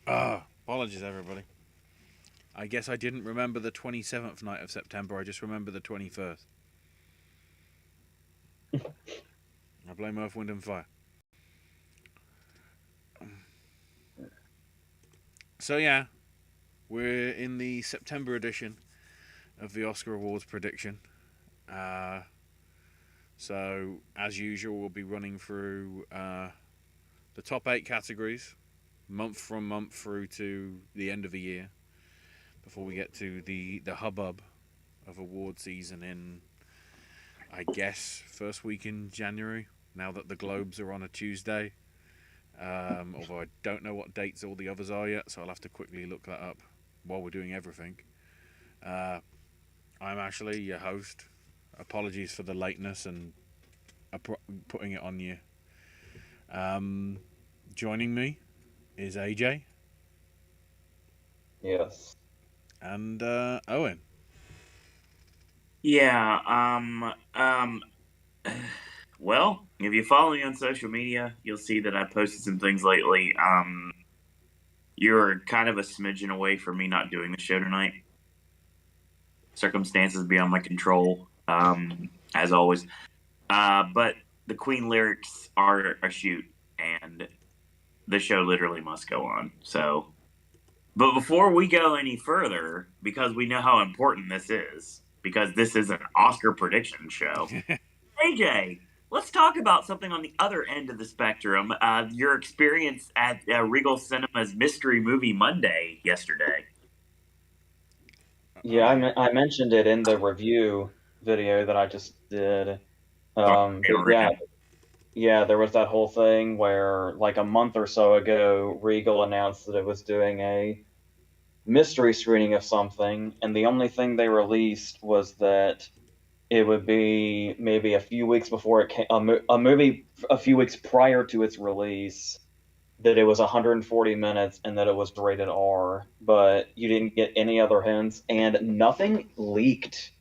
Apologies, everybody. I guess I didn't remember the 27th night of September. I just remember the 21st. I blame Earth, Wind, and Fire. So, yeah, we're in the September edition of the Oscar Awards prediction. Uh, so, as usual, we'll be running through the top 8 categories, month from month through to the end of the year, before we get to the hubbub of award season in, I guess, first week in January, now that the Globes are on a Tuesday. Although I don't know what dates all the others are yet, so I'll have to quickly look that up while we're doing everything. Uh, I'm Ashley, your host. Apologies for the lateness and putting it on you. Um, Joining me is AJ Yes. and Owen. Yeah, well, if you follow me on social media, you'll see that I posted some things lately. You're kind of a smidgen away from me not doing the show tonight. Circumstances beyond my control, as always. But the Queen lyrics are a shoot, and the show literally must go on. So, but before we go any further, because we know how important this is, because this is an Oscar prediction show, AJ, let's talk about something on the other end of the spectrum. Your experience at Regal Cinema's Mystery Movie Monday yesterday. Yeah, I mentioned it in the review video that I just did. But yeah, there was that whole thing where, like a month or so ago, Regal announced that it was doing a mystery screening of something, and the only thing they released was that it would be maybe a few weeks before it came, a movie a few weeks prior to its release, that it was 140 minutes and that it was rated R, but you didn't get any other hints, and nothing leaked,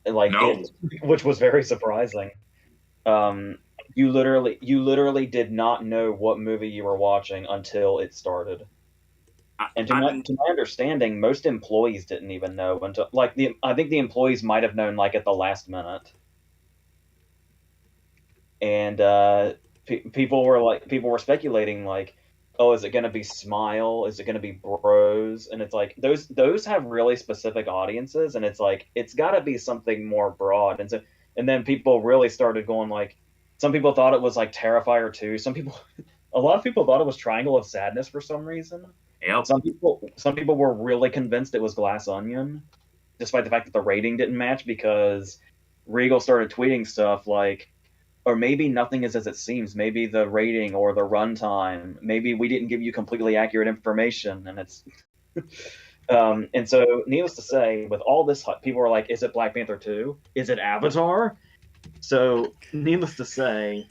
like No. it, which was very surprising. Um, you literally did not know what movie you were watching until it started. And I mean, to my understanding, most employees didn't even know until, like, the I think the employees might have known like at the last minute. And people were speculating like, oh, is it going to be Smile? Is it going to be Bros? And it's like those have really specific audiences, and it's like it's got to be something more broad. And then people really started going like, some people thought it was like Terrifier 2. A lot of people thought it was Triangle of Sadness for some reason. yep. Some people were really convinced it was Glass Onion, despite the fact that the rating didn't match, because Regal started tweeting stuff like, or maybe nothing is as it seems. Maybe the rating or the runtime. Maybe we didn't give you completely accurate information, and it's. And so, needless to say, with all this, people were like, "Is it Black Panther 2? Is it Avatar?" So, needless to say,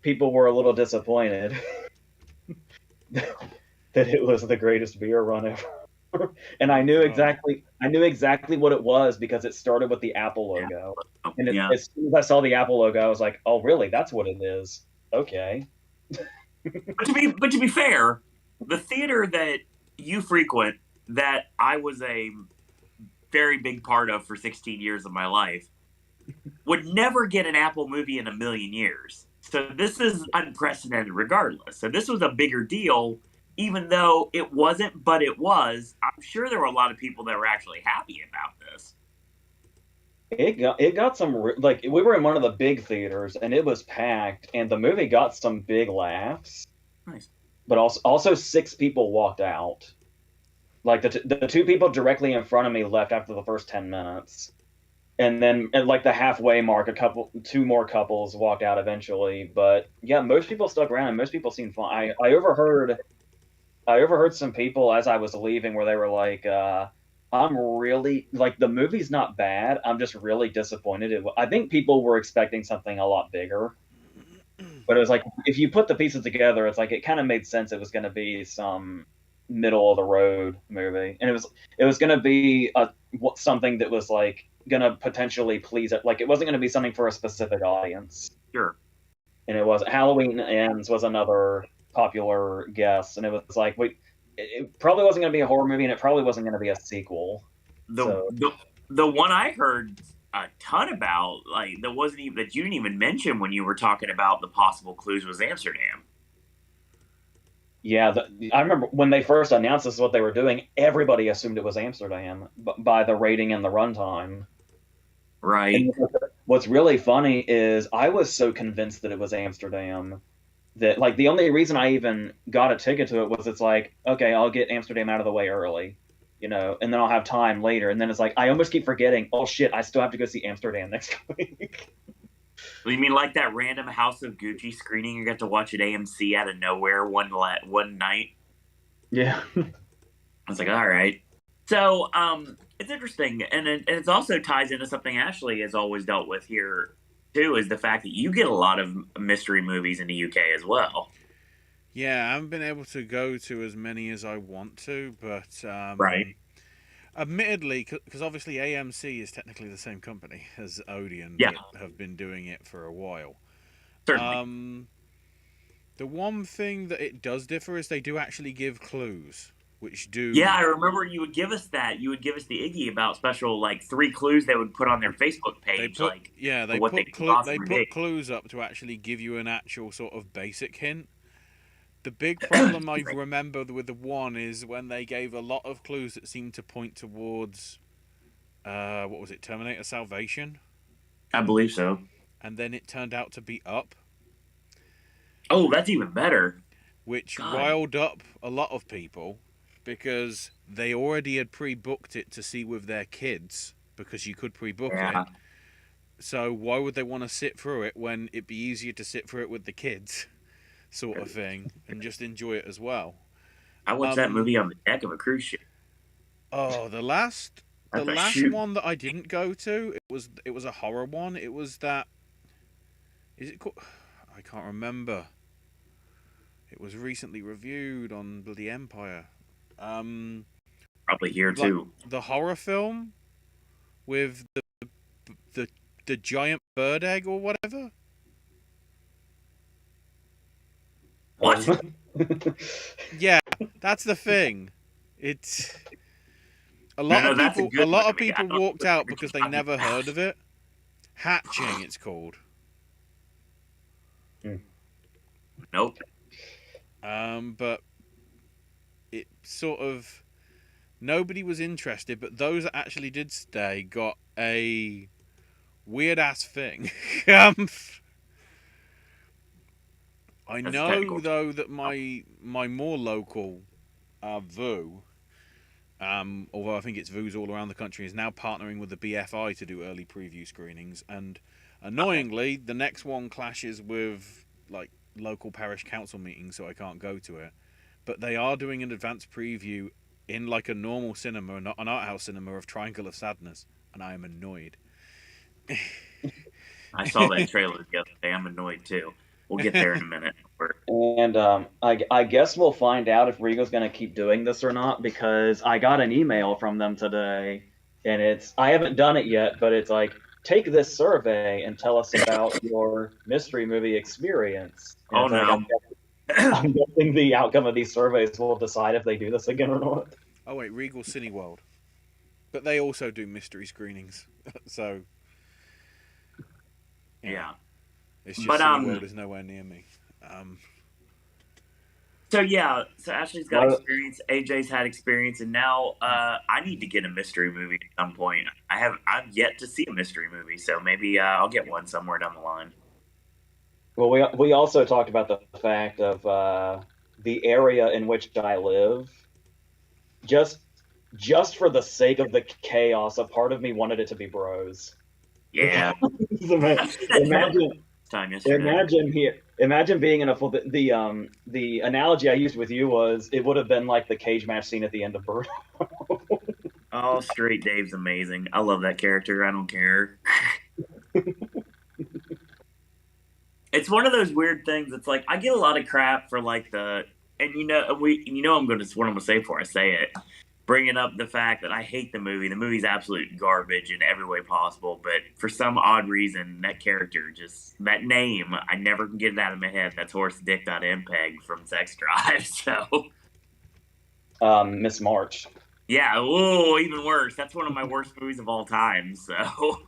people were a little disappointed that it was the greatest beer run ever. And I knew exactly what it was because it started with the Apple logo. And Yeah. as soon as I saw the Apple logo, I was like, "Oh, really? That's what it is." Okay. But to be fair, the theater that you frequent, that I was a very big part of for 16 years of my life, would never get an Apple movie in a million years. So this is unprecedented regardless. So this was a bigger deal, even though it wasn't, but it was. I'm sure there were a lot of people that were actually happy about this. It got like, we were in one of the big theaters and it was packed, and the movie got some big laughs, Nice. but also 6 people walked out. Like the 2 people directly in front of me left after the first 10 minutes, and then at like the halfway mark, 2 more couples walked out eventually. But yeah, most people stuck around and most people seemed fine. I overheard some people as I was leaving where they were like, I'm really, like, the movie's not bad. I'm just really disappointed. I think people were expecting something a lot bigger, but it was like, if you put the pieces together, it's like it kind of made sense. It was going to be some middle of the road movie, and it was going to be something that was like going to potentially please it. Like, it wasn't going to be something for a specific audience. Sure. And it was Halloween Ends was another popular guess, and it was like, wait, it probably wasn't going to be a horror movie, and it probably wasn't going to be a sequel. The, So the the one I heard a ton about, like that wasn't even that you didn't even mention when you were talking about the possible clues, was Amsterdam. yeah, I remember when they first announced this is what they were doing. Everybody assumed it was Amsterdam by the rating and the runtime. Right. And what's really funny is I was so convinced that it was Amsterdam that like the only reason I even got a ticket to it was it's like, okay, I'll get Amsterdam out of the way early, and then I'll have time later. And then it's like I almost keep forgetting, oh shit, I still have to go see Amsterdam next week. You mean like that random House of Gucci screening you got to watch at AMC out of nowhere one night? Yeah. I was like, all right. So it's interesting, and it also ties into something Ashley has always dealt with here too, is the fact that you get a lot of mystery movies in the UK as well. Yeah, I haven't been able to go to as many as I want to, but Right. admittedly, because obviously AMC is technically the same company as Odeon Yeah, that have been doing it for a while. certainly. The one thing that it does differ is they do actually give clues, which Yeah, do I remember you would give us that. You would give us the Iggy about special like 3 clues they would put on their Facebook they page, put like yeah for they what they put could they possibly put be. clues up to actually give you an actual sort of basic hint. The big problem I remember with the one is when they gave a lot of clues that seemed to point towards what was it, Terminator Salvation, I believe so. and then it turned out to be Up, Oh, that's even better. which God. riled up a lot of people because they already had pre-booked it to see with their kids because you could pre-book it. Yeah. So why would they want to sit through it when it'd be easier to sit through it with the kids, sort of thing, and just enjoy it as well? I watched that movie on the deck of a cruise ship. Oh, the That's a last shoot. one that I didn't go to, it was a horror one. It was that, is it called? I can't remember. It was recently reviewed on Bloody Empire. Um, Probably here like too. the horror film with the the giant bird egg or whatever. What? Yeah, that's the thing. It's a No, lot no, of that's a people. A good lot of movie. I people don't walked know out what because you're they talking never heard about. of it. Hatching, it's called. Nope. But it sort of nobody was interested. But those that actually did stay got a weird ass thing. um, I That's a know technical term. though that my more local VU, although I think it's VUs all around the country, is now partnering with the BFI to do early preview screenings. And annoyingly, the next one clashes with like local parish council meetings, so I can't go to it. But they are doing an advanced preview in like a normal cinema, not an art house cinema, of Triangle of Sadness, and I am annoyed. I saw that trailer the other day. I'm annoyed too. We'll get there in a minute. And I guess we'll find out if Regal's going to keep doing this or not because I got an email from them today, and I haven't done it yet, but it's like, take this survey and tell us about your mystery movie experience. And Oh it's like, no. I'm guessing the outcome of these surveys will decide if they do this again or not. Oh wait, Regal Cineworld, but they also do mystery screenings, so Yeah. it's just But Cineworld is nowhere near me. so yeah, so Ashley's got Well, experience, AJ's had experience, and now I need to get a mystery movie at some point. I've yet to see a mystery movie, so maybe I'll get one somewhere down the line. well, we also talked about the fact of the area in which I live. Just just for the sake of the chaos, a part of me wanted it to be Bros. Yeah. I see that trailer Imagine, this time yesterday. imagine being in a full. The analogy I used with you was it would have been like the cage match scene at the end of Bros. Oh, Straight Dave's amazing. I love that character. I don't care. It's one of those weird things. It's like I get a lot of crap for like and I'm going to what I'm going to say before I say it, bringing up the fact that I hate the movie. The movie's absolute garbage in every way possible. But for some odd reason, that character that name, I never can get it out of my head. That's Horace Dick.MPEG from Sex Drive. So Miss March. Yeah, oh, even worse. That's one of my worst movies of all time. So,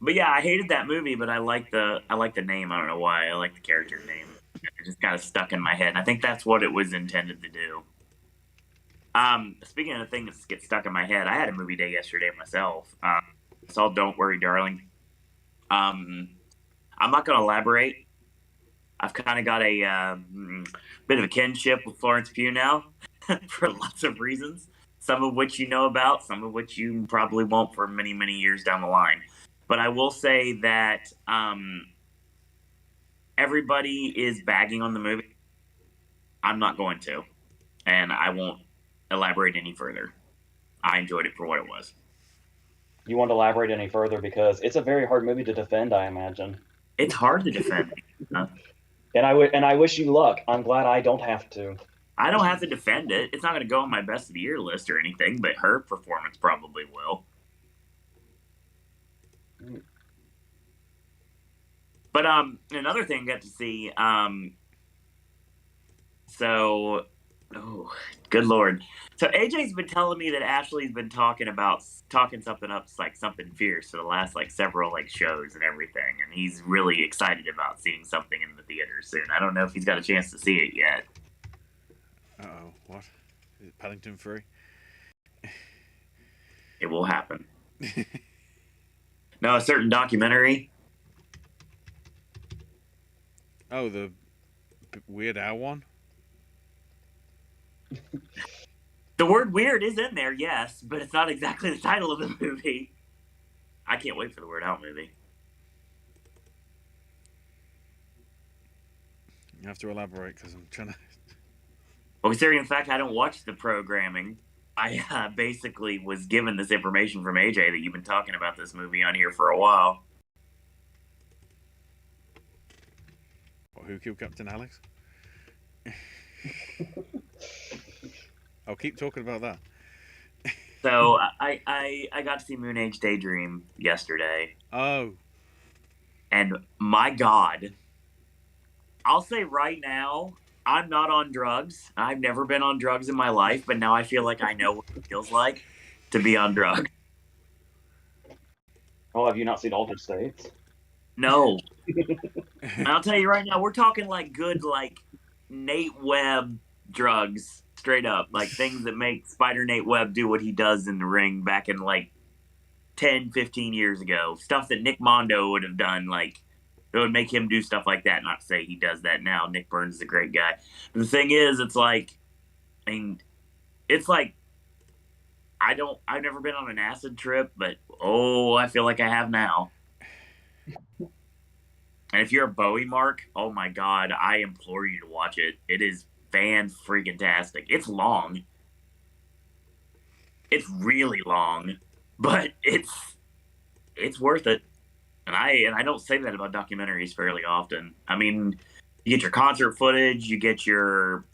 but yeah, I hated that movie, but I like the name. I don't know why. I like the character name. It just kind of stuck in my head. And I think that's what it was intended to do. Speaking of things that get stuck in my head, I had a movie day yesterday myself. It's all "Don't Worry, Darling." Um, I'm not going to elaborate. I've kind of got a bit of a kinship with Florence Pugh now for lots of reasons. Some of which you know about, some of which you probably won't for many, many years down the line. But I will say that everybody is bagging on the movie. I'm not going to, and I won't elaborate any further. I enjoyed it for what it was. You want to elaborate any further because it's a very hard movie to defend, I imagine. It's hard to defend. Huh? And I wish you luck. I'm glad I don't have to. I don't have to defend it. It's not going to go on my best of the year list or anything, but her performance probably will. But another thing I got to see. So, oh, good lord. So AJ's been telling me that Ashley's been talking something up like something fierce for the last like several like shows and everything, and he's really excited about seeing something in the theater soon. I don't know if he's got a chance to see it yet. Uh-oh, what? Is it Paddington 3? It will happen. No, a certain documentary. Oh, the Weird Al one? The word weird is in there, yes, but it's not exactly the title of the movie. I can't wait for the Weird Al movie. You have to elaborate because I'm trying to... Well, considering the fact I don't watch the programming, I basically was given this information from AJ that you've been talking about this movie on here for a while. What, Who Killed Captain Alex? I'll keep talking about that. So I got to see Moon Age Daydream yesterday, Oh, and my God, I'll say right now, I'm not on drugs. I've never been on drugs in my life, but now I feel like I know what it feels like to be on drugs. Oh, have you not seen Altered States? No. And I'll tell you right now, we're talking like good, like Nate Webb drugs, straight up. Like things that make Spider Nate Webb do what he does in the ring back in like 10, 15 years ago. Stuff that Nick Mondo would have done, like, it would make him do stuff like that. Not to say he does that now. Nick Burns is a great guy. But the thing is, it's like, I mean, it's like, I've never been on an acid trip, but oh, I feel like I have now. And if you're a Bowie mark, oh my God, I implore you to watch it. It is fan-freaking-tastic. It's long. It's really long, but it's worth it. And I don't say that about documentaries fairly often. I mean, you get your concert footage, you get your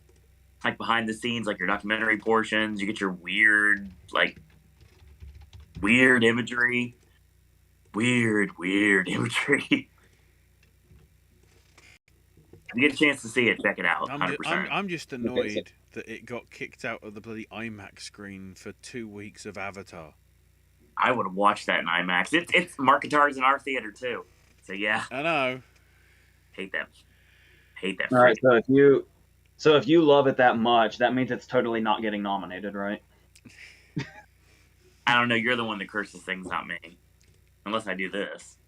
like behind the scenes, like your documentary portions, you get your weird imagery. Weird imagery. If you get a chance to see it, check it out. 100%. I'm just annoyed that it got kicked out of the bloody IMAX screen for 2 weeks of Avatar. I would have watched that in IMAX. It's Marketars in our theater too. So yeah, I know. hate that. All right, so if you love it that much, that means it's totally not getting nominated, right? I don't know. You're the one that curses things, not me. Unless I do this.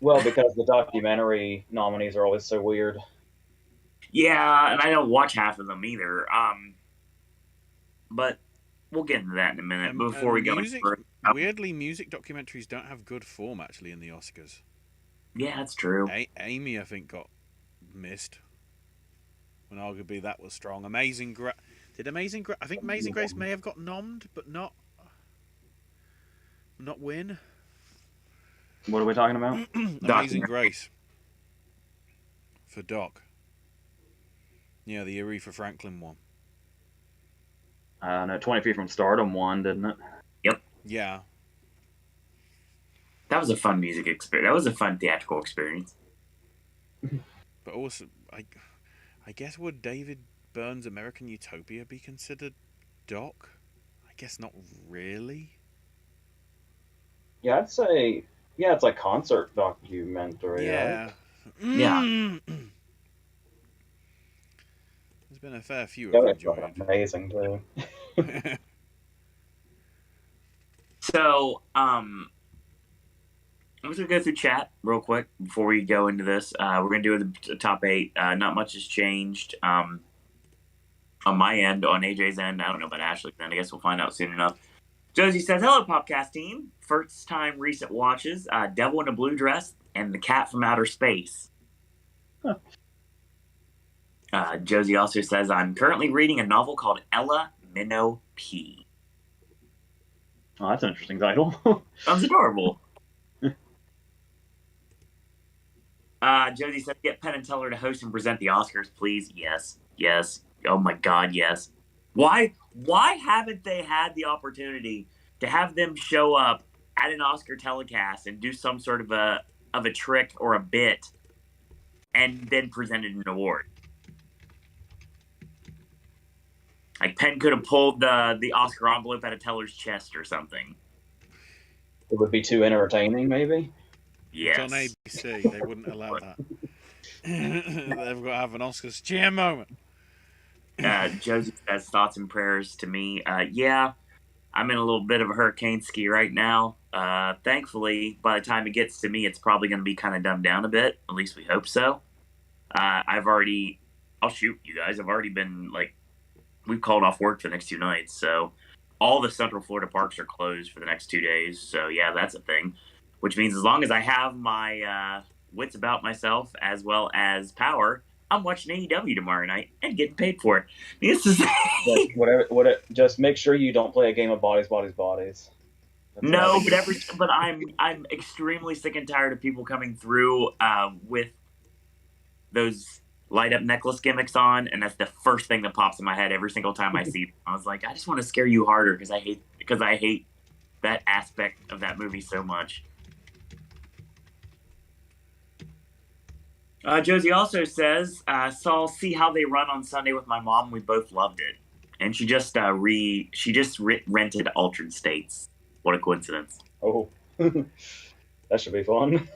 Well, because the documentary nominees are always so weird. Yeah, and I don't watch half of them either. But we'll get into that in a minute. Before we go, Weirdly, music documentaries don't have good form actually in the Oscars. Yeah, that's true. Amy, I think, got missed. When arguably that was strong. I think Amazing Grace may have got nommed, but not win. What are we talking about? Amazing Grace for Doc. Yeah, the Aretha Franklin one. No, 20 Feet from Stardom won, didn't it? Yep. Yeah. That was a fun music experience. That was a fun theatrical experience. But also, I guess would David Burns' American Utopia be considered doc? I guess not really. Yeah, I'd say, yeah, it's like concert documentary, right? Yeah. Yeah. There's been a fair few Yeah, I've it's enjoyed. amazing too. So, I'm just gonna go through chat real quick before we go into this. We're gonna do the top 8. Not much has changed on my end, on AJ's end. I don't know about Ashley's end. I guess we'll find out soon enough. Josie says, "Hello, Popcast team. First time recent watches. Devil in a Blue Dress and The Cat from Outer Space." Huh. Josie also says, "I'm currently reading a novel called Ella Minnow P." Oh, that's an interesting title. Sounds adorable. Josie said, "Get Penn and Teller to host and present the Oscars, please." Yes, yes. Oh my God, yes. Why haven't they had the opportunity to have them show up at an Oscar telecast and do some sort of a trick or a bit, and then presented an award? Like Penn could have pulled the Oscar envelope out of Teller's chest or something. It would be too entertaining, maybe. It's on Yes. ABC. They wouldn't allow that. They've got to have an Oscars cheer moment. Josie says, "Thoughts and prayers to me." Yeah, I'm in a little bit of a hurricane ski right now. Thankfully, by the time it gets to me, it's probably going to be kind of dumbed down a bit. At least we hope so. I'll shoot you guys. I've already been we've called off work for the next 2 nights. So all the Central Florida parks are closed for the next 2 days. So yeah, that's a thing. Which means as long as I have my wits about myself as well as power, I'm watching AEW tomorrow night and getting paid for it. This is Just make sure you don't play a game of bodies, bodies, bodies. That's no, not- but I'm extremely sick and tired of people coming through with those light up necklace gimmicks on, and that's the first thing that pops in my head every single time I see them. I was like, I just want to scare you harder because I hate that aspect of that movie so much. Josie also says, "Saw See How They Run on Sunday with my mom. We both loved it, and she just rented Altered States. What a coincidence!" Oh, that should be fun.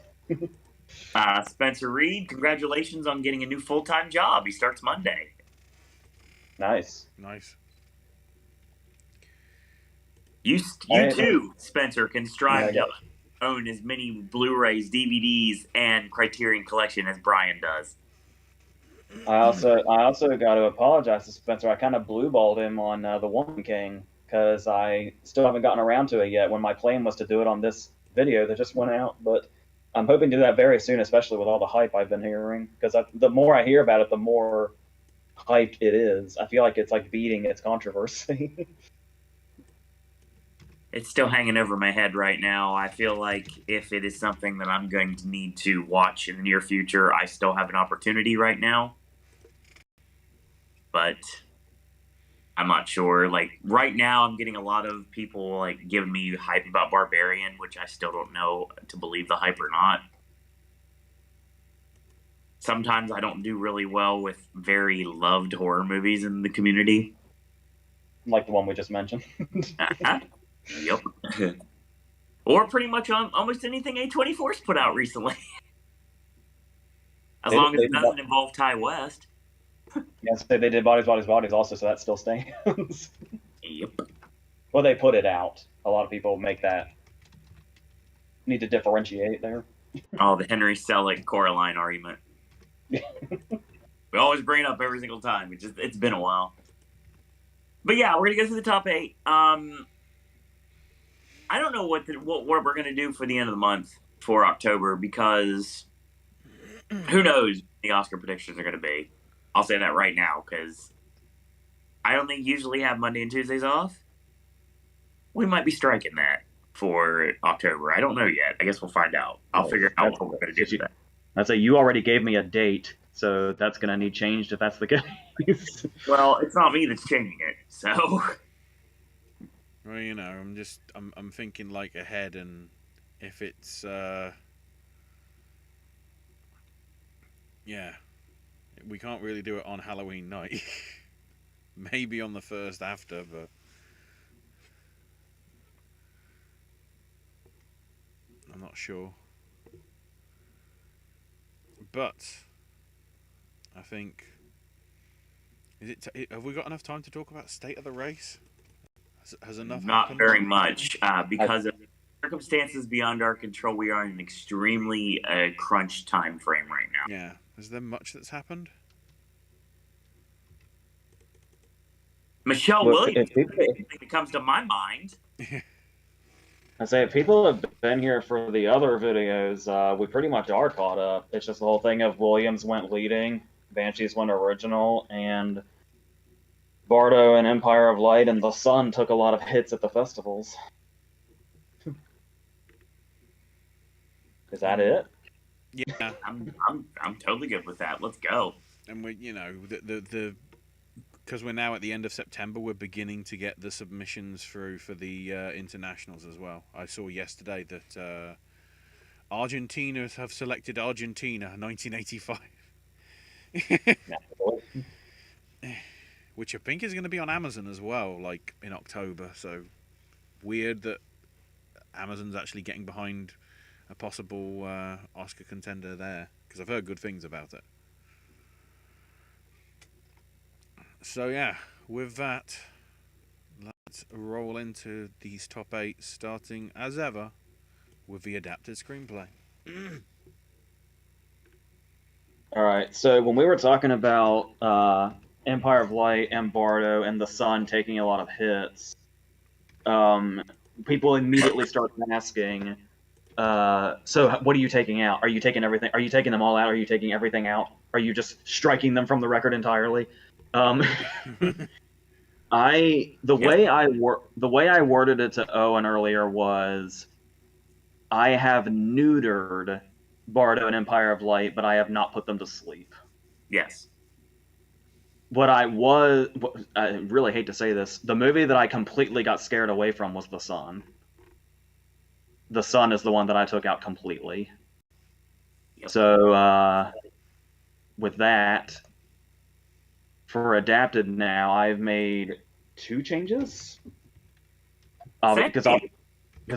Spencer Reed, congratulations on getting a new full-time job. He starts Monday. Nice. Nice. You too, Spencer, can strive to own as many Blu-rays, DVDs, and Criterion Collection as Brian does. I also got to apologize to Spencer. I kind of blueballed him on The Woman King because I still haven't gotten around to it yet. When my plan was to do it on this video that just went out, but I'm hoping to do that very soon, especially with all the hype I've been hearing. Because the more I hear about it, the more hyped it is. I feel like it's like beating its controversy. It's still hanging over my head right now. I feel like if it is something that I'm going to need to watch in the near future, I still have an opportunity right now. But I'm not sure. Like right now, I'm getting a lot of people like giving me hype about Barbarian, which I still don't know to believe the hype or not. Sometimes I don't do really well with very loved horror movies in the community. Like the one we just mentioned. Yep. Or pretty much on almost anything A24's put out recently. As long as it doesn't involve Ty West. Yes, they did Bodies, Bodies, Bodies also, so that still stands. Yep. Well, they put it out. A lot of people make that. Need to differentiate there. Oh, the Henry Selick Coraline argument. We always bring it up every single time. It's been a while. But yeah, we're gonna go through the top 8. I don't know what we're gonna do for the end of the month for October because who knows what the Oscar predictions are gonna be. I'll say that right now because I only usually have Monday and Tuesdays off. We might be striking that for October. I don't know yet. I guess we'll find out. I'll figure out what we're gonna do for that. I'd say you already gave me a date, so that's gonna need changed if that's the case. Well, it's not me that's changing it, so. Well, you know, I'm thinking like ahead, and if it's yeah, we can't really do it on Halloween night. maybe on the first after, but I'm not sure. But I think have we got enough time to talk about state of the race? Has enough Not happened? very much, because of circumstances beyond our control. We are in an extremely crunch time frame right now. Yeah. Is there much that's happened? Michelle Look, Williams if people, is the only thing that comes to my mind. I say if people have been here for the other videos, we pretty much are caught up. It's just the whole thing of Williams went leading, Banshees went original, and Bardo and Empire of Light and The Sun took a lot of hits at the festivals. Is that it? Yeah. I'm totally good with that. Let's go. And we, the because we're now at the end of September, we're beginning to get the submissions through for the internationals as well. I saw yesterday that Argentina have selected Argentina 1985, which I think is going to be on Amazon as well, like in October. So weird that Amazon's actually getting behind a possible Oscar contender there, because I've heard good things about it. So yeah, with that, let's roll into these top 8, starting as ever with the adapted screenplay. All right. So when we were talking about Empire of Light and Bardo and The Sun taking a lot of hits, people immediately start asking, so what are you taking out? Are you taking everything? Are you taking them all out? Are you taking everything out? Are you just striking them from the record entirely? The way I worded it to Owen earlier was, I have neutered Bardo and Empire of Light, but I have not put them to sleep. Yes. I really hate to say this, the movie that I completely got scared away from was The Sun. The Sun is the one that I took out completely. Yep. So, with that, for adapted now, I've made 2 changes. Because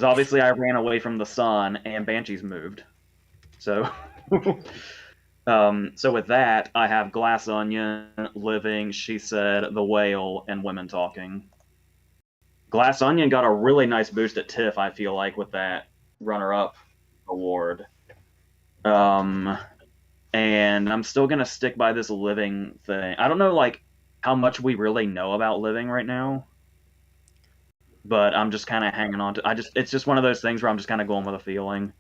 obviously I ran away from The Sun and Banshees moved. So, so with that, I have Glass Onion, Living, She Said, The Whale, and Women Talking. Glass Onion got a really nice boost at TIFF, I feel like, with that runner-up award. And I'm still going to stick by this Living thing. I don't know, how much we really know about Living right now. But I'm just kind of hanging on to... it's just one of those things where I'm just kind of going with a feeling.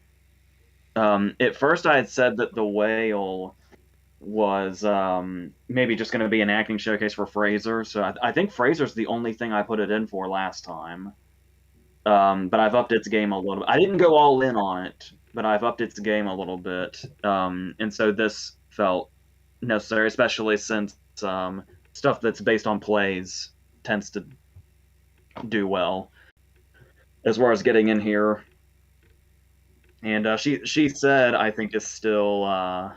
At first I had said that The Whale was maybe just going to be an acting showcase for Fraser. So I think Fraser's the only thing I put it in for last time. But I've upped its game a little bit. I didn't go all in on it, but I've upped its game a little bit. And so this felt necessary, especially since stuff that's based on plays tends to do well as far as getting in here. And she said, I think, is still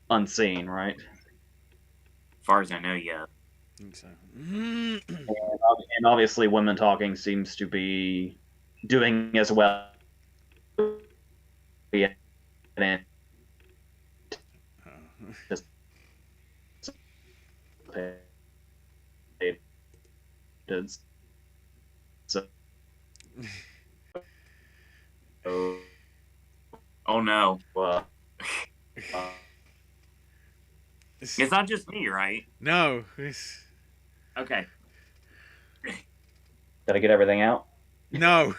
unseen, right? As far as I know, yeah. I think so. And obviously, Women Talking seems to be doing as well. So. Oh no. It's not just me, right? No. Okay. Did I get everything out? No.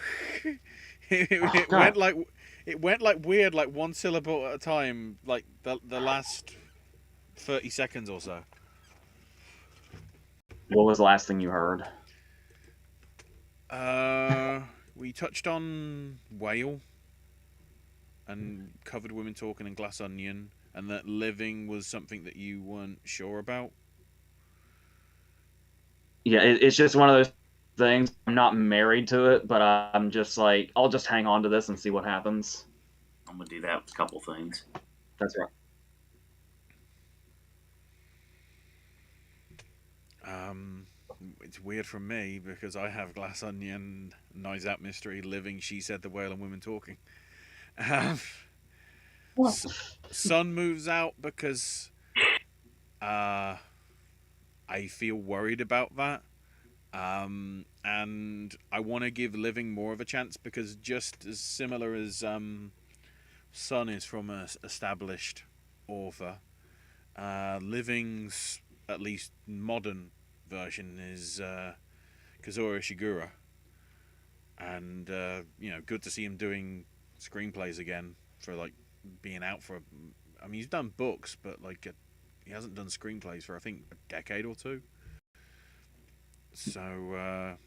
It went like weird, like one syllable at a time, like the last 30 seconds or so. What was the last thing you heard? We touched on Whale and covered Women Talking and Glass Onion, and that Living was something that you weren't sure about. Yeah, it's just one of those things. I'm not married to it, but I'm just like, I'll just hang on to this and see what happens. I'm gonna do that with a couple things. That's right. it's weird from me because I have Glass Onion, Knives Out Mystery, Living, She Said, The Whale, and Women Talking. Um, Well, Sun moves out because I feel worried about that. And I want to give Living more of a chance because just as similar as Sun is from an established author, Living's at least modern version is Kazuo Ishiguro, and good to see him doing screenplays again for like being out for. I mean, he's done books, but like he hasn't done screenplays for I think a decade or two. So,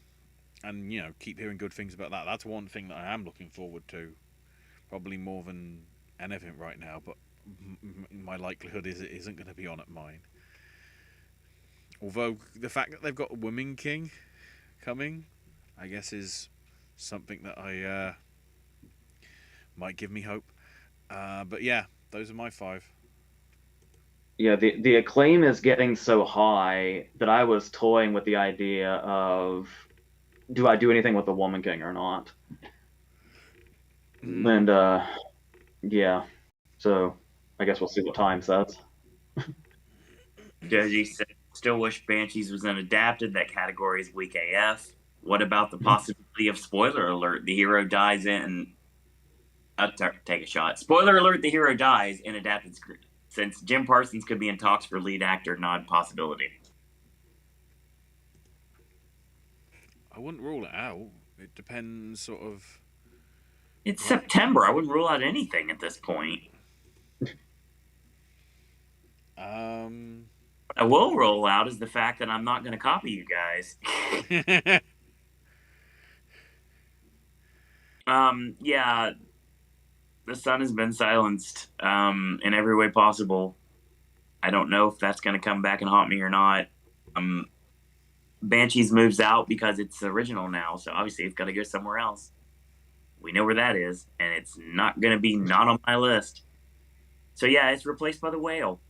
and keep hearing good things about that. That's one thing that I am looking forward to, probably more than anything right now. But my likelihood is it isn't going to be on at mine. Although the fact that they've got a Woman King coming, I guess, is something that I might give me hope. But yeah, those are my 5. yeah, the acclaim is getting so high that I was toying with the idea of, do I do anything with the Woman King or not? And yeah, so I guess we'll see what time says. Doji said, still wish Banshees was unadapted. That category is weak AF. What about the possibility of spoiler alert? The hero dies in. Take a shot. Spoiler alert: the hero dies in adapted script. Since Jim Parsons could be in talks for lead actor, not possibility. I wouldn't rule it out. It depends, sort of. It's September. I wouldn't rule out anything at this point. What I will roll out is the fact that I'm not going to copy you guys. Yeah, the sun has been silenced in every way possible. I don't know if that's going to come back and haunt me or not. Banshees moves out because it's original now, so obviously it's got to go somewhere else. We know where that is, and it's not going to be not on my list. So yeah, it's replaced by The Whale.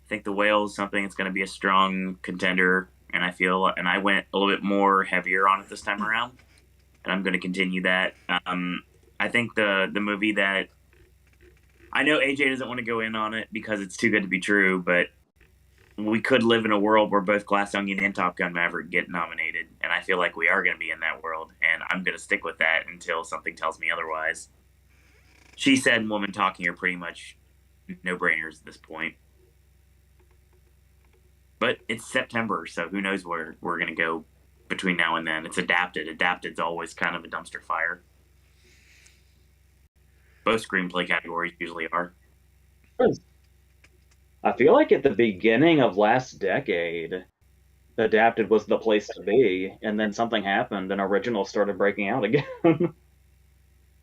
I think The Whale is something that's going to be a strong contender, and I went a little bit more heavier on it this time around, and I'm going to continue that. I think the movie that I know AJ doesn't want to go in on it because it's too good to be true, but we could live in a world where both Glass Onion and Top Gun Maverick get nominated, and I feel like we are going to be in that world, and I'm going to stick with that until something tells me otherwise. She Said and Woman Talking are pretty much no-brainers at this point. But it's September, so who knows where we're going to go between now and then. It's adapted. Adapted's always kind of a dumpster fire. Both screenplay categories usually are. I feel like at the beginning of last decade, adapted was the place to be, and then something happened and original started breaking out again.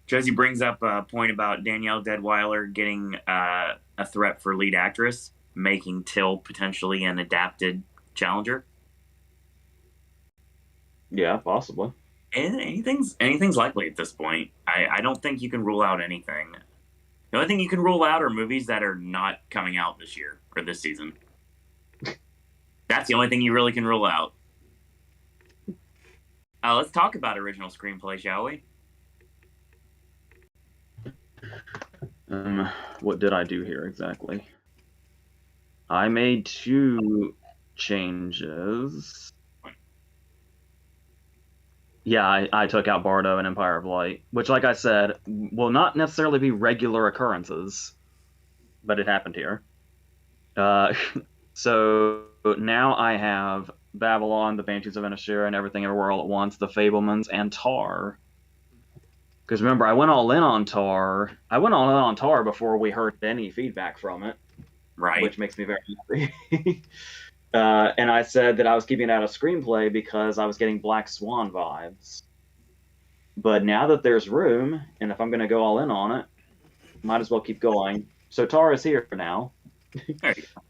Josie brings up a point about Danielle Deadweiler getting a threat for lead actress, making Till potentially an adapted challenger. Yeah, possibly. Anything's likely at this point. I don't think you can rule out anything. The only thing you can rule out are movies that are not coming out this year or this season. That's the only thing you really can rule out. Let's talk about original screenplay, shall we? What did I do here exactly? I made 2 changes. Yeah, I took out Bardo and Empire of Light, which, like I said, will not necessarily be regular occurrences, but it happened here. So now I have Babylon, The Banshees of Inisherin, and Everything Everywhere All at Once, The Fablemans, and Tar. Because remember, I went all in on Tar. I went all in on Tar before we heard any feedback from it. Right. Which makes me very happy. And I said that I was keeping it out of screenplay because I was getting Black Swan vibes. But now that there's room, and if I'm going to go all in on it, might as well keep going. So Tar is here now. There you go.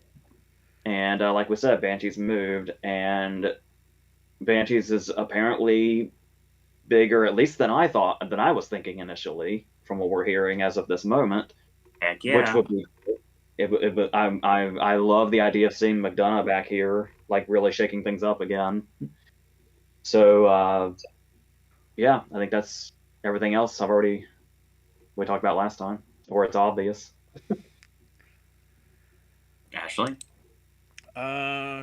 And like we said, Banshees moved, and Banshees is apparently bigger, at least than I was thinking initially, from what we're hearing as of this moment. Heck yeah. Which would be I love the idea of seeing McDonough back here, like really shaking things up again. So yeah, I think that's everything else we talked about last time, or it's obvious. Ashley?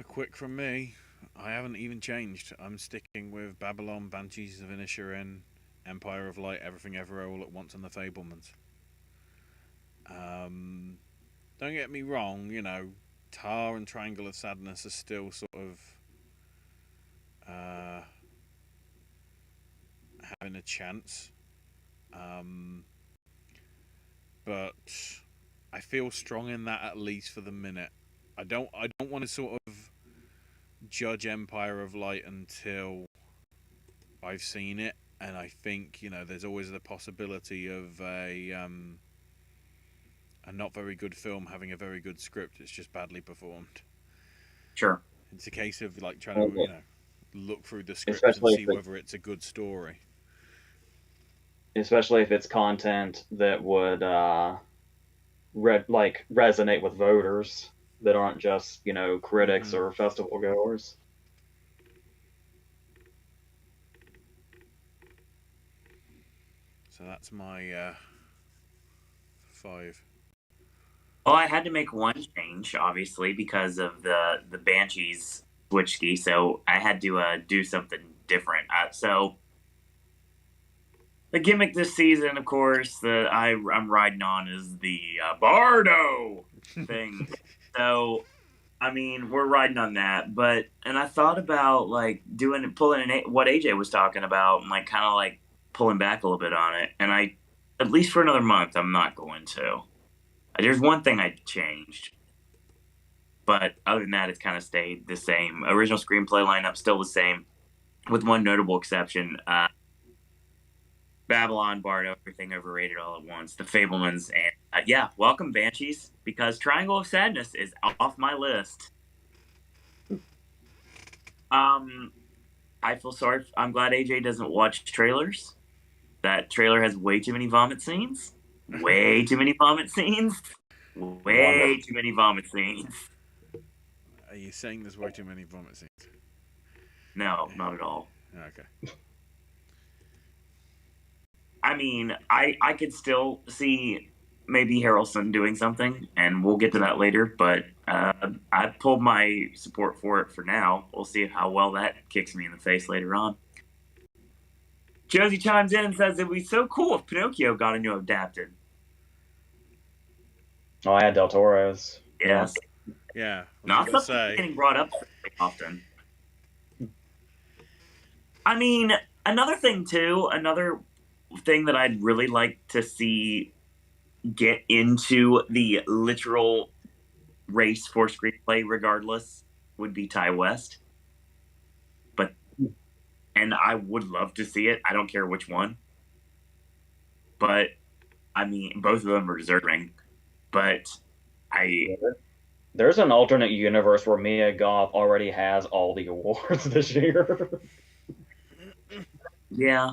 Quick from me. I haven't even changed. I'm sticking with Babylon, Banshees of Inisherin, Empire of Light, Everything Everywhere All at Once, and The Fablemans. Don't get me wrong, Tar and Triangle of Sadness are still sort of having a chance. But I feel strong in that, at least for the minute. I don't want to sort of judge Empire of Light until I've seen it, and I think there's always the possibility of a not very good film having a very good script. It's just badly performed. Sure. It's a case of like trying to look through the script Especially and see whether it's a good story. Especially if it's content that would resonate with voters that aren't just critics or festival goers. So that's my 5. Well, I had to make one change, obviously, because of the Banshees switch ski. So I had to do something different. So the gimmick this season, of course, that I'm riding on is the Bardo thing. So, I mean, we're riding on that. And I thought about like pulling what AJ was talking about, and like kind of like pulling back a little bit on it. And at least for another month, I'm not going to. There's one thing I changed, but other than that, it's kind of stayed the same. Original screenplay lineup still the same, with one notable exception. Babylon, Bardo, Everything Overrated All at Once, The Fablemans, and welcome Banshees, because Triangle of Sadness is off my list. I feel sorry. I'm glad AJ doesn't watch trailers. That trailer has way too many vomit scenes. Way too many vomit scenes. Way too many vomit scenes. Are you saying there's way too many vomit scenes? No, not at all. Okay. I mean, I could still see maybe Harrelson doing something, and we'll get to that later, but I pulled my support for it for now. We'll see how well that kicks me in the face later on. Josie chimes in and says it would be so cool if Pinocchio got a new adapted. Oh, I had Del Toro's. Yes. Yeah. Not something getting brought up often. I mean, another thing that I'd really like to see get into the literal race for screenplay regardless would be Ty West. And I would love to see it. I don't care which one. But, I mean, both of them are deserving. But There's an alternate universe where Mia Goth already has all the awards this year. Yeah.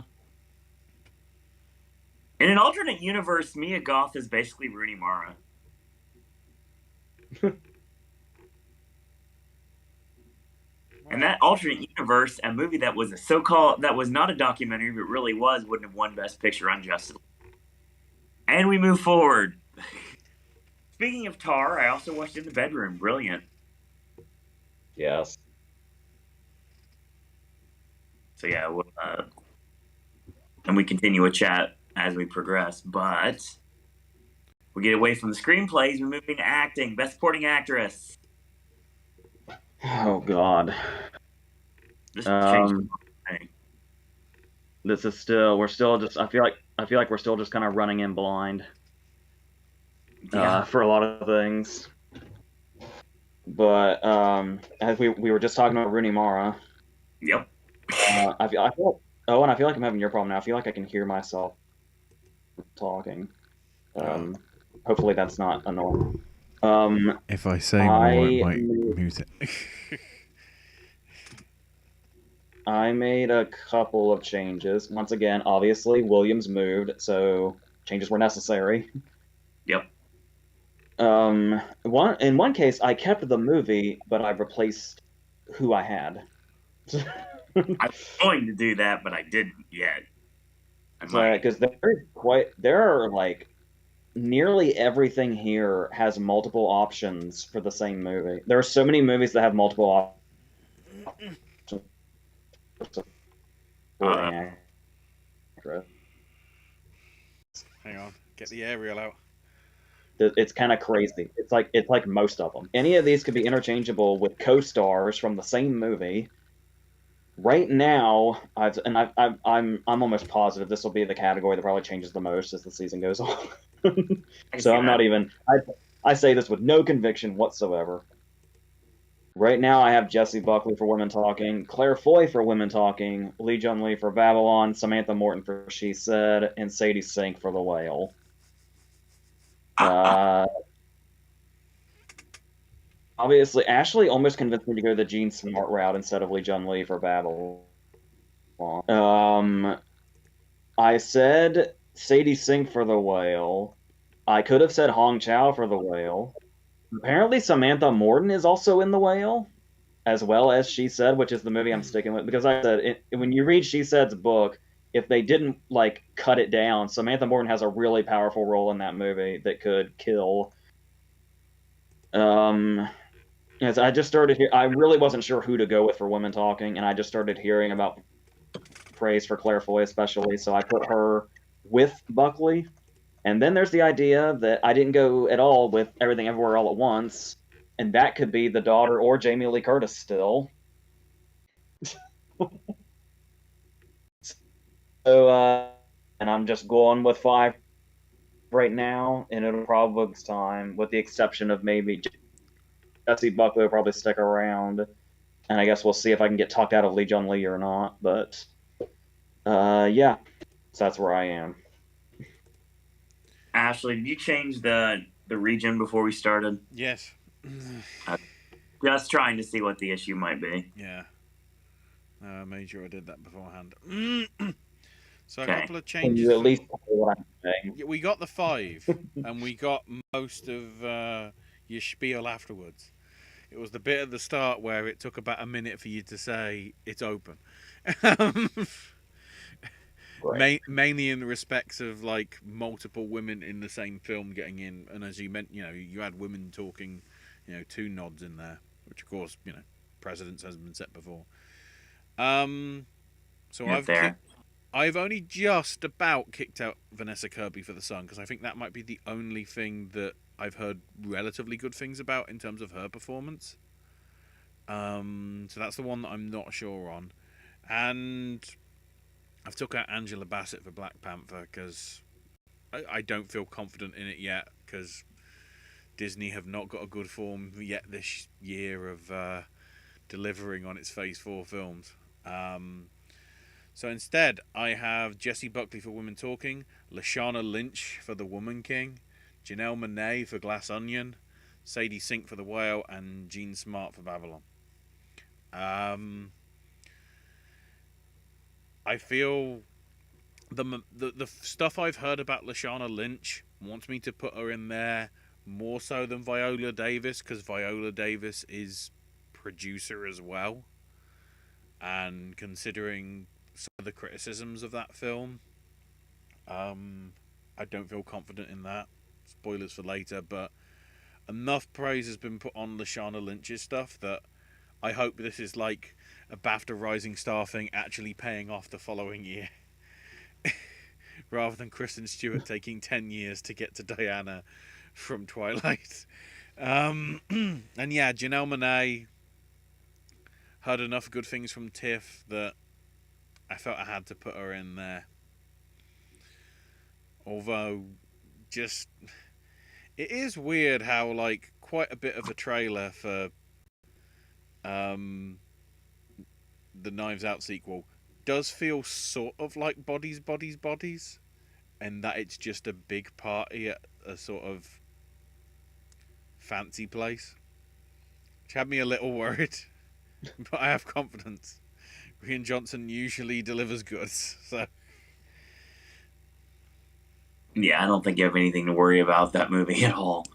In an alternate universe, Mia Goth is basically Rooney Mara. And that alternate universe, a movie that was that was not a documentary, but really wouldn't have won Best Picture on Justice. And we move forward. Speaking of Tar, I also watched In the Bedroom. Brilliant. Yes. So yeah, and we continue a chat as we progress, but we get away from the screenplays, we're moving to acting. Best Supporting Actress. Oh God. This is still we're still just I feel like we're still just kind of running in blind for a lot of things. But as we were just talking about Rooney Mara. Yep. I feel Owen, I feel like I'm having your problem now. I feel like I can hear myself talking. Hopefully that's not annoying. If I say more, it might mute it. I made a couple of changes. Once again, obviously, Williams moved, so changes were necessary. Yep. In one case, I kept the movie, but I replaced who I had. I was going to do that, but I didn't yet. I might. Because there are like nearly everything here has multiple options for the same movie. There are so many movies that have multiple options for supporting actress. Hang on, get the aerial out. It's kind of crazy. It's like most of them. Any of these could be interchangeable with co-stars from the same movie. Right now, I'm almost positive this will be the category that probably changes the most as the season goes on. So I'm not even. I say this with no conviction whatsoever. Right now, I have Jessie Buckley for Women Talking, Claire Foy for Women Talking, Lee Jun Lee for Babylon, Samantha Morton for She Said, and Sadie Sink for The Whale. Obviously, Ashley almost convinced me to go the Jean Smart route instead of Lee Jun Lee for Babylon. I said Sadie Sink for The Whale. I could have said Hong Chow for The Whale. Apparently, Samantha Morton is also in The Whale, as well as She Said, which is the movie I'm sticking with. Because I said, when you read She Said's book, if they didn't like cut it down, Samantha Morton has a really powerful role in that movie that could kill. Yes, I just started here. I really wasn't sure who to go with for Women Talking, and I just started hearing about praise for Claire Foy, especially. So I put her with Buckley. And then there's the idea that I didn't go at all with Everything Everywhere All at Once, and that could be the daughter or Jamie Lee Curtis still. So, and I'm just going with 5 right now, and it'll probably take time, with the exception of maybe Jessie Buckley will probably stick around, and I guess we'll see if I can get talked out of Lee Jun Lee or not. But yeah, so that's where I am. Ashley, did you change the region before we started? Yes. Just trying to see what the issue might be. Yeah. I made sure I did that beforehand. So Okay. a couple of Can changes. you at least tell me what I'm saying? We got the 5, and we got most of your spiel afterwards. It was the bit at the start where it took about a minute for you to say it's open. Right. Mainly in the respects of like multiple women in the same film getting in, and as you meant, you had women talking, 2 nods in there, which of course, precedence has been set before. So I've only just about kicked out Vanessa Kirby for The Sun, because I think that might be the only thing that I've heard relatively good things about in terms of her performance. So that's the one that I'm not sure on. And I've took out Angela Bassett for Black Panther, because I don't feel confident in it yet, because Disney have not got a good form yet this year of delivering on its Phase 4 films. So instead, I have Jessie Buckley for Women Talking, Lashana Lynch for The Woman King, Janelle Monáe for Glass Onion, Sadie Sink for The Whale, and Jean Smart for Babylon. I feel the stuff I've heard about Lashana Lynch wants me to put her in there more so than Viola Davis, because Viola Davis is producer as well. And considering some of the criticisms of that film, I don't feel confident in that. Spoilers for later, but enough praise has been put on Lashana Lynch's stuff that I hope this is like a BAFTA Rising Star thing actually paying off the following year. Rather than Kristen Stewart taking 10 years to get to Diana from Twilight. And yeah, Janelle Monáe, heard enough good things from TIFF that I felt I had to put her in there. Although, it is weird how, like, quite a bit of a trailer for the Knives Out sequel does feel sort of like Bodies, Bodies, Bodies, and that it's just a big party at a sort of fancy place, which had me a little worried. But I have confidence. Rian Johnson usually delivers goods, so. Yeah, I don't think you have anything to worry about that movie at all.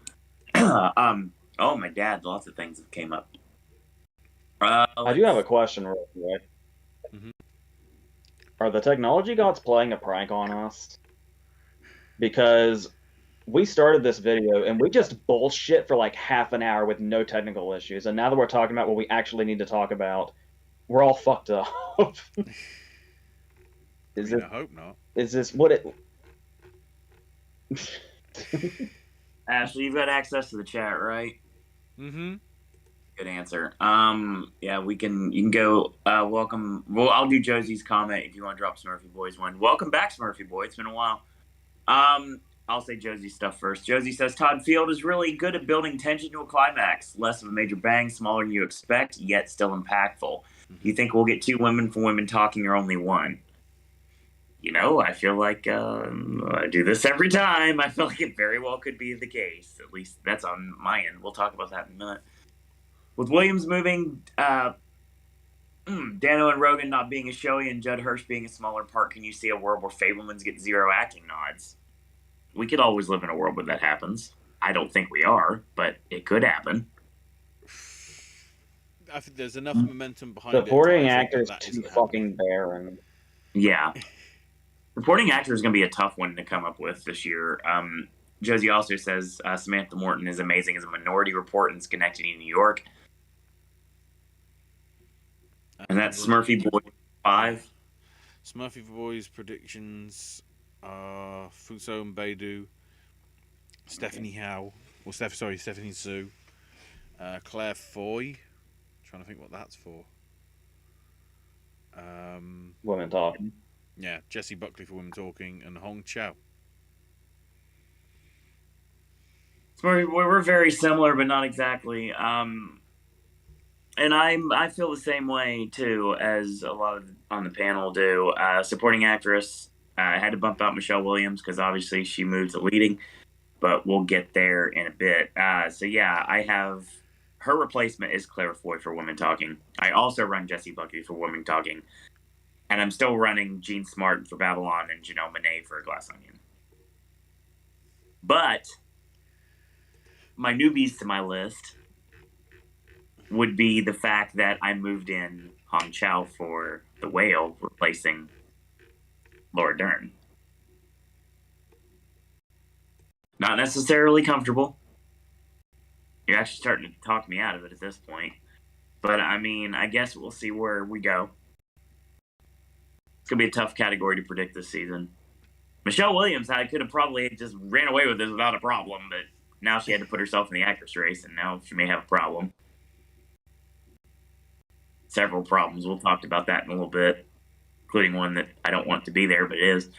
Oh my dad, lots of things have came up. I do have a question real quick. Mhm. Are the technology gods playing a prank on us? Because we started this video and we just bullshit for like half an hour with no technical issues, and now that we're talking about what we actually need to talk about, we're all fucked up. Is I it? hope not. Is this what it? Ashley, you've got access to the chat, right? Mm-hmm. Good answer. Yeah, you can go. Welcome. Well, I'll do Josie's comment if you want to drop Smurfy Boys one. Welcome back, Smurfy Boy. It's been a while. I'll say Josie's stuff first. Josie says Todd Field is really good at building tension to a climax. Less of a major bang, smaller than you expect, yet still impactful. You think we'll get 2 women for women talking or only 1? You know, I feel like I do this every time. I feel like it very well could be the case. At least that's on my end. We'll talk about that in a minute. With Williams moving, Dano and Rogan not being a showy and Judd Hirsch being a smaller part, can you see a world where Fablemans get 0 acting nods? We could always live in a world where that happens. I don't think we are, but it could happen. I think there's enough momentum behind Supporting it. actors That too isn't fucking barren. Yeah. Supporting actor is going to be a tough one to come up with this year. Josie also says Samantha Morton is amazing as a Minority Report in Schenectady, New York. And that's Smurfy Boy 5. Smurfy Boys predictions are Fuso and Beidou, Stephanie Howe, Stephanie Sue, Claire Foy. Trying to think what that's for. Women talking. Yeah, Jessie Buckley for Women Talking, and Hong Chow. Smurfy Boy, we're very similar, but not exactly. And I feel the same way too as a lot of on the panel do. Supporting actress, I had to bump out Michelle Williams because obviously she moved to leading, but we'll get there in a bit. So yeah, I have her replacement is Claire Foy for Women Talking. I also run Jessie Buckley for Women Talking, and I'm still running Jean Smart for Babylon and Janelle Monáe for Glass Onion. But my newbies to my list would be the fact that I moved in Hong Chow for The Whale, replacing Laura Dern. Not necessarily comfortable. You're actually starting to talk me out of it at this point. But, I mean, I guess we'll see where we go. It's going to be a tough category to predict this season. Michelle Williams, I could have probably just ran away with this without a problem, but now she had to put herself in the actress race, and now she may have a problem. Several problems. We'll talk about that in a little bit, including one that I don't want to be there, but it is.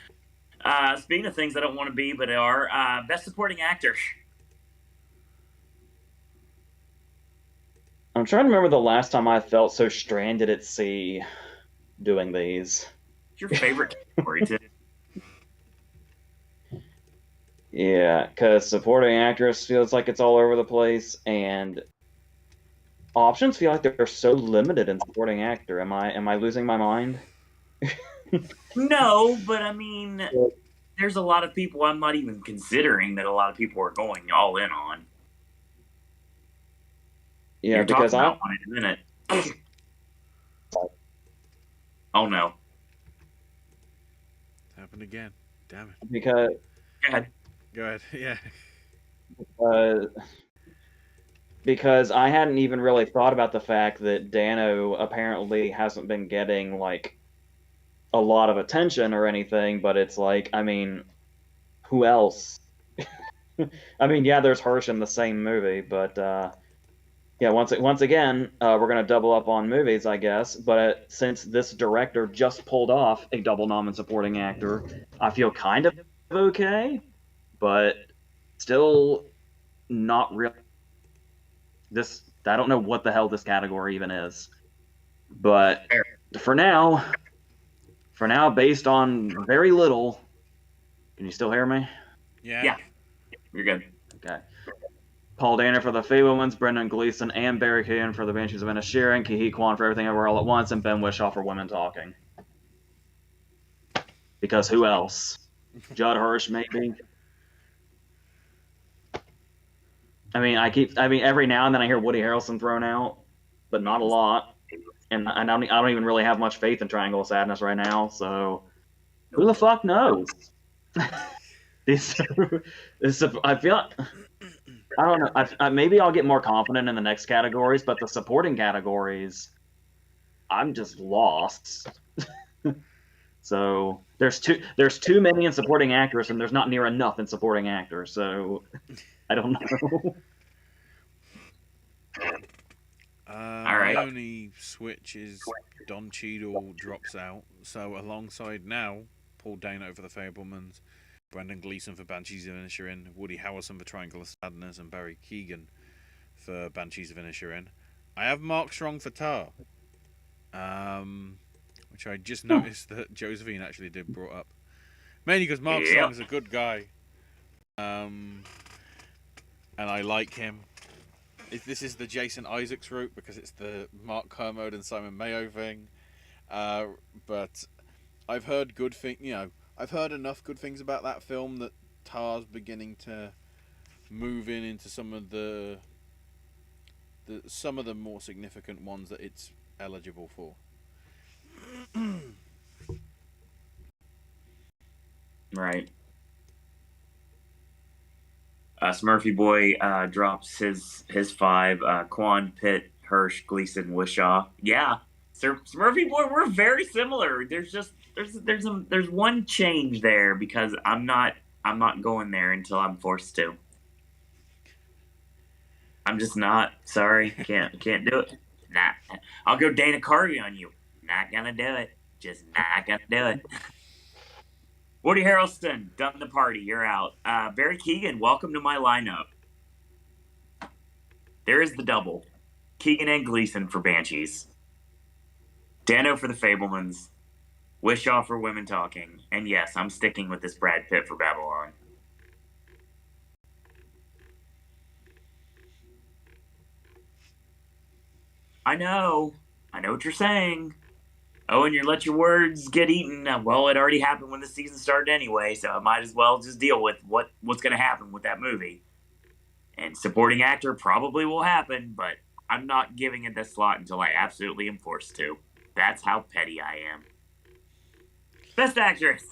Speaking of things I don't want to be, but are, Best Supporting Actor. I'm trying to remember the last time I felt so stranded at sea doing these. What's your favorite category, too? Yeah, because supporting actress feels like it's all over the place, and options feel like they're so limited in supporting actor. Am I losing my mind? No, but I mean, there's a lot of people I'm not even considering that a lot of people are going all in on. Yeah, You're because talking about one in a minute. Oh no! It's happened again. Damn it. because Go ahead. Go ahead. Yeah. because I hadn't even really thought about the fact that Dano apparently hasn't been getting like a lot of attention or anything, but it's like, I mean, who else? I mean, yeah, there's Hirsch in the same movie, but yeah, once again, we're gonna double up on movies, I guess. But since this director just pulled off a double nom in supporting actor, I feel kind of okay, but still not real. I don't know what the hell this category even is, but for now, based on very little, can you still hear me? Yeah. You're good. Okay. Paul Dano for The Fablemans, Brendan Gleeson and Barry Keoghan for The Banshees of Inisherin, Ki-Hee Kwan for Everything Everywhere All at Once, and Ben Whishaw for Women Talking. Because who else? Judd Hirsch, maybe. I mean, every now and then I hear Woody Harrelson thrown out, but not a lot. And I don't even really have much faith in Triangle of Sadness right now. So who the fuck knows? I feel. I don't know. Maybe I'll get more confident in the next categories, but the supporting categories, I'm just lost. So there's too many in supporting actress, and there's not near enough in supporting actor. So I don't know. All right. My only switch is Don Cheadle drops out. So alongside now, Paul Dano for The Fabelmans, Brendan Gleeson for Banshees of Inisherin, Woody Harrelson for Triangle of Sadness, and Barry Keoghan for Banshees of Inisherin. I have Mark Strong for Tar, which I just noticed that Josephine actually did brought up. Mainly because Mark Strong is a good guy, and I like him. This is the Jason Isaacs route because it's the Mark Kermode and Simon Mayo thing. But I've heard good I've heard enough good things about that film that Tar's beginning to move into some of the more significant ones that it's eligible for. Right. Smurfy Boy drops his 5. Quan, Pitt, Hirsch, Gleason, Wishaw. Yeah, Smurfy Boy, we're very similar. There's one change there because I'm not going there until I'm forced to. I'm just not. Sorry, can't do it. Nah, I'll go Dana Carvey on you. Not gonna do it. Just not gonna do it. Woody Harrelson, done the party. You're out. Barry Keoghan, welcome to my lineup. There is the double. Keoghan and Gleason for Banshees. Dano for The Fabelmans. Wishaw for Women Talking. And yes, I'm sticking with this Brad Pitt for Babylon. I know what you're saying. Owen, you let your words get eaten. Well, it already happened when the season started anyway, so I might as well just deal with what's going to happen with that movie. And supporting actor probably will happen, but I'm not giving it this slot until I absolutely am forced to. That's how petty I am. Best actress.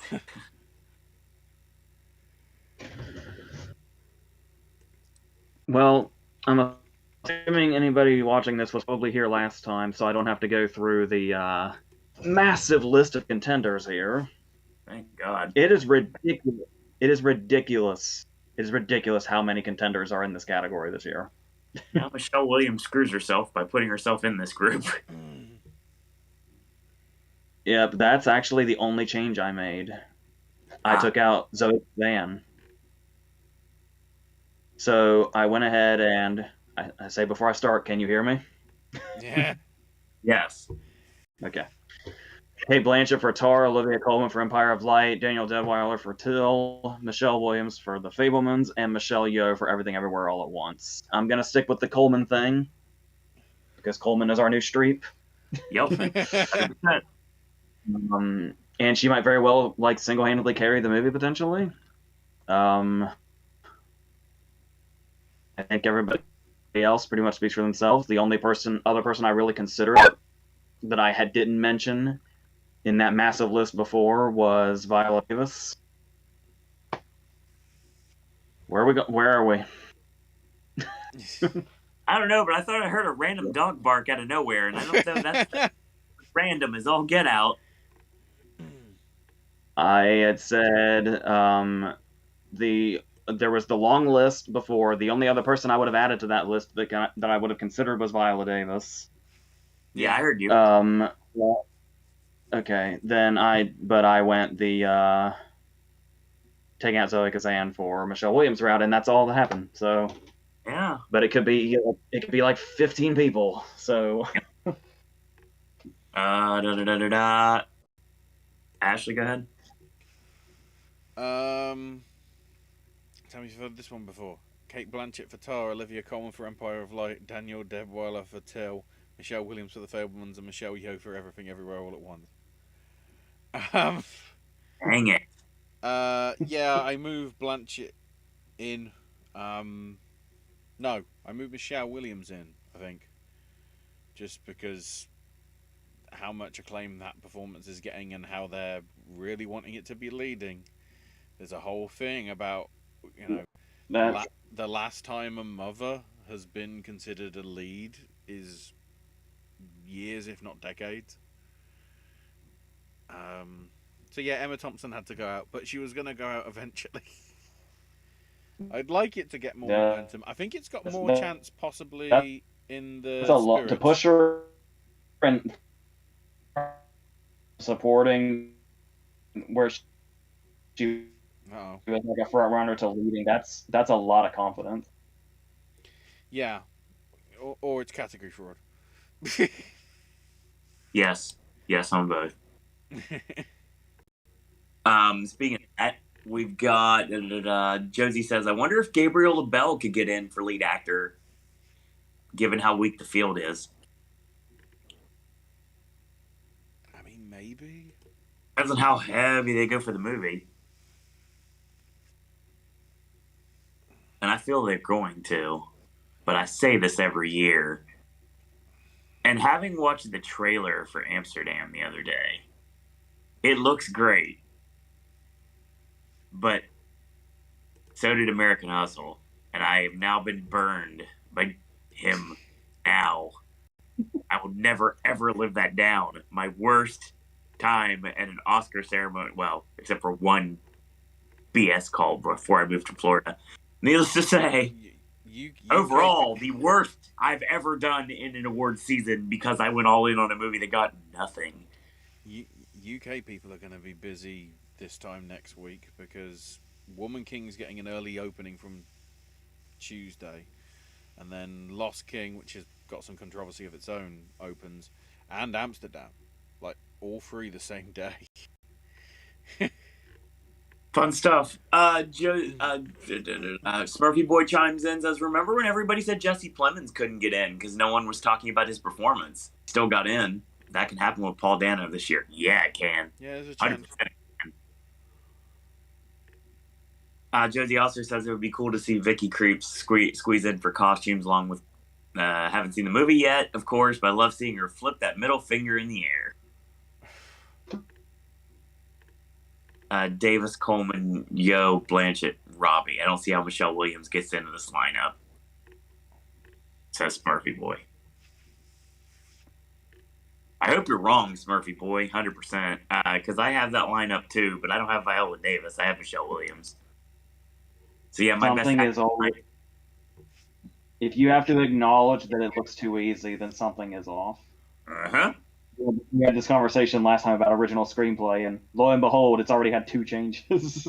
Well, I'm assuming anybody watching this was probably here last time, so I don't have to go through the massive list of contenders here. Thank God. It is ridiculous. It is ridiculous. It is ridiculous how many contenders are in this category this year. Now Michelle Williams screws herself by putting herself in this group. Yep, that's actually the only change I made. I took out Zoe Van. So I went ahead and I say before I start, can you hear me? Yeah. Yes. Okay. Kate Blanchett for Tar, Olivia Colman for Empire of Light, Daniel Deadwyler for Till, Michelle Williams for The Fabelmans, and Michelle Yeoh for Everything Everywhere All at Once. I'm going to stick with the Coleman thing because Coleman is our new Streep. Yep. And she might very well single-handedly carry the movie potentially. I think everybody else pretty much speaks for themselves. The only other person I really considered that I didn't mention in that massive list before was Viola Davis. Where are we? I don't know, but I thought I heard a random dog bark out of nowhere, and I don't know that's random as all get out. I had said there was the long list before. The only other person I would have added to that list that I would have considered was Viola Davis. Yeah, I heard you. Well, okay, then I went the taking out Zoe Kazan for Michelle Williams route, and that's all that happened. So yeah, but it could be like 15 people. So Ashley, go ahead. Tell me if you've heard this one before. Kate Blanchett for Tar, Olivia Colman for Empire of Light, Daniel Deadwyler for Till, Michelle Williams for The Fabelmans, and Michelle Yeoh for Everything Everywhere All at Once. Dang it. Yeah, I moved Blanchett in. No, I moved Michelle Williams in, I think. Just because how much acclaim that performance is getting and how they're really wanting it to be leading. There's a whole thing about, you know, That the last time a mother has been considered a lead is years, if not decades. So yeah, Emma Thompson had to go out, but she was going to go out eventually. I'd like it to get more that, momentum. I think it's got more that chance that's possibly in a the lot to spirits. push her and supporting where she Oh was like a front runner to leading. That's a lot of confidence. yeah, or it's category fraud. Yes, yes, on both. Speaking of that, we've got Josie says, I wonder if Gabriel LaBelle could get in for lead actor, given how weak the field is. I mean, maybe. Depends on how heavy they go for the movie. And I feel they're going to, but I say this every year. And having watched the trailer for Amsterdam the other day, it looks great. But so did American Hustle. And I have now been burned by him now. I will never, ever live that down. My worst time at an Oscar ceremony, well, except for one BS call before I moved to Florida. Needless to say, overall, the worst I've ever done in an award season because I went all in on a movie that got nothing. UK people are going to be busy this time next week because Woman King's getting an early opening from Tuesday, and then Lost King, which has got some controversy of its own, opens, and Amsterdam, like all three the same day. Fun stuff. Smurfy Boy chimes in, says, remember when everybody said Jesse Plemons couldn't get in because no one was talking about his performance? Still got in. That can happen with Paul Dano this year. Yeah, it can. Yeah, there's a chance. Josie also says it would be cool to see Vicky Creeps squeeze in for costumes along with haven't seen the movie yet, of course, but I love seeing her flip that middle finger in the air. Davis, Coleman, Yo, Blanchett, Robbie. I don't see how Michelle Williams gets into this lineup, says Smurfy Boy. I hope you're wrong, Smurfy Boy, 100%, because I have that lineup too, but I don't have Viola Davis. I have Michelle Williams. So yeah, my Something best is always. If you have to acknowledge that it looks too easy, then something is off. Uh-huh. We had this conversation last time about original screenplay, and lo and behold, it's already had 2 changes.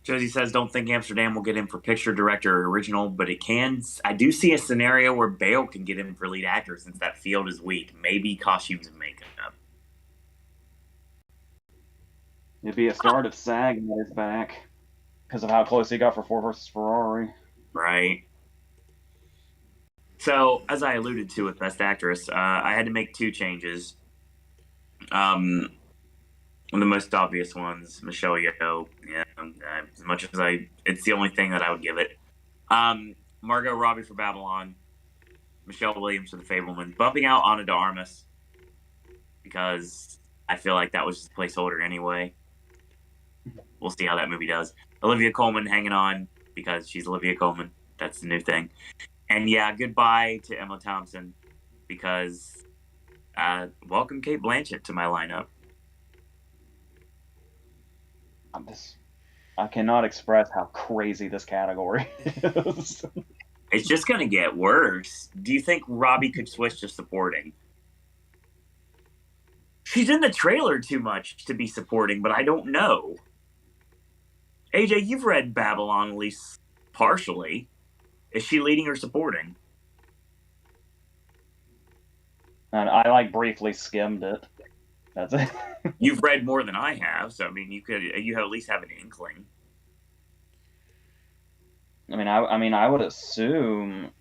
Josie says, don't think Amsterdam will get in for picture, director, or original, but it can. I do see a scenario where Bale can get in for lead actor since that field is weak. Maybe costumes and makeup. It'd be a start if SAG at his back because of how close he got for Ford versus Ferrari. Right. So, as I alluded to with Best Actress, I had to make 2 changes. The most obvious ones, Michelle Yeoh. Yeah, as much as it's the only thing that I would give it. Margot Robbie for Babylon, Michelle Williams for The Fabelmans, bumping out Ana de Armas because I feel like that was just a placeholder anyway. We'll see how that movie does. Olivia Colman hanging on because she's Olivia Colman. That's the new thing. And yeah, goodbye to Emma Thompson because welcome Kate Blanchett to my lineup. I cannot express how crazy this category is. It's just going to get worse. Do you think Robbie could switch to supporting? She's in the trailer too much to be supporting, but I don't know. AJ, you've read Babylon at least partially. Is she leading or supporting? And I briefly skimmed it. That's it. You've read more than I have, so I mean, you at least have an inkling. I mean, I would assume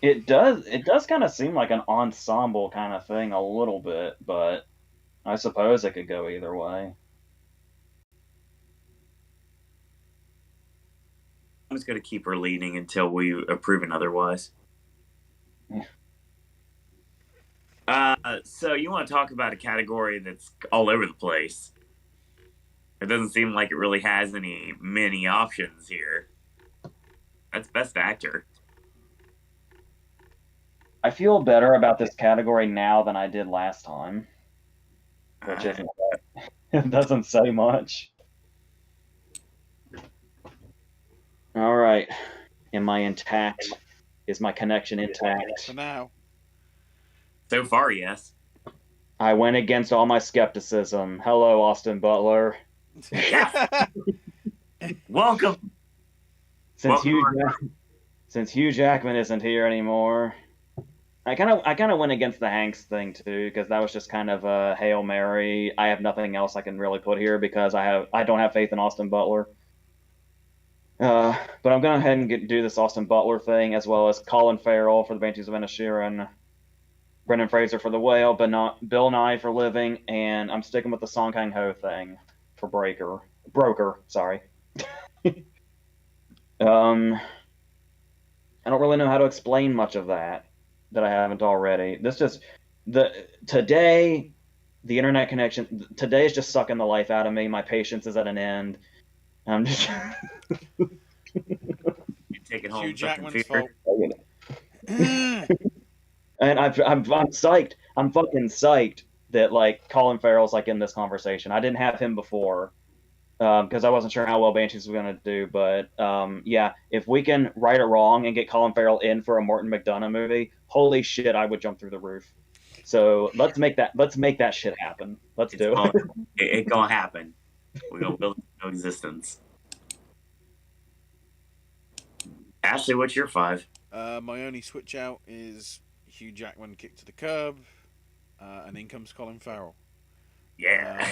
it does. It does kind of seem like an ensemble kind of thing a little bit, but I suppose it could go either way. just going to keep her leading until we are proven otherwise. So you want to talk about a category that's all over the place? It doesn't seem like it really has many options here. That's Best Actor. I feel better about this category now than I did last time, which isn't it doesn't say much. All right, am I intact? Is my connection intact? For now. So far, yes. I went against all my skepticism. Hello, Austin Butler. Yes. Welcome. Since Hugh Jackman isn't here anymore, I kind of went against the Hanks thing too, because that was just kind of a Hail Mary. I have nothing else I can really put here because I don't have faith in Austin Butler. But I'm going to ahead and do this Austin Butler thing, as well as Colin Farrell for the Banshees of Inisherin, Brendan Fraser for The Whale, but not Bill Nye for Living, and I'm sticking with the Song Kang-ho thing for Broker. Sorry. I don't really know how to explain much of that I haven't already. Today, the internet connection today is just sucking the life out of me. My patience is at an end. I'm just You take it home. Hugh Jackman's fault. And I'm psyched. I'm fucking psyched that like Colin Farrell's like in this conversation. I didn't have him before because I wasn't sure how well Banshees was gonna do. But yeah, if we can right it wrong and get Colin Farrell in for a Martin McDonagh movie, holy shit, I would jump through the roof. So let's make that shit happen. Let's do it. It's gonna happen. We're gonna build it into existence. Ashley, what's your 5? My only switch out is Hugh Jackman kicked to the curb, and in comes Colin Farrell. Yeah.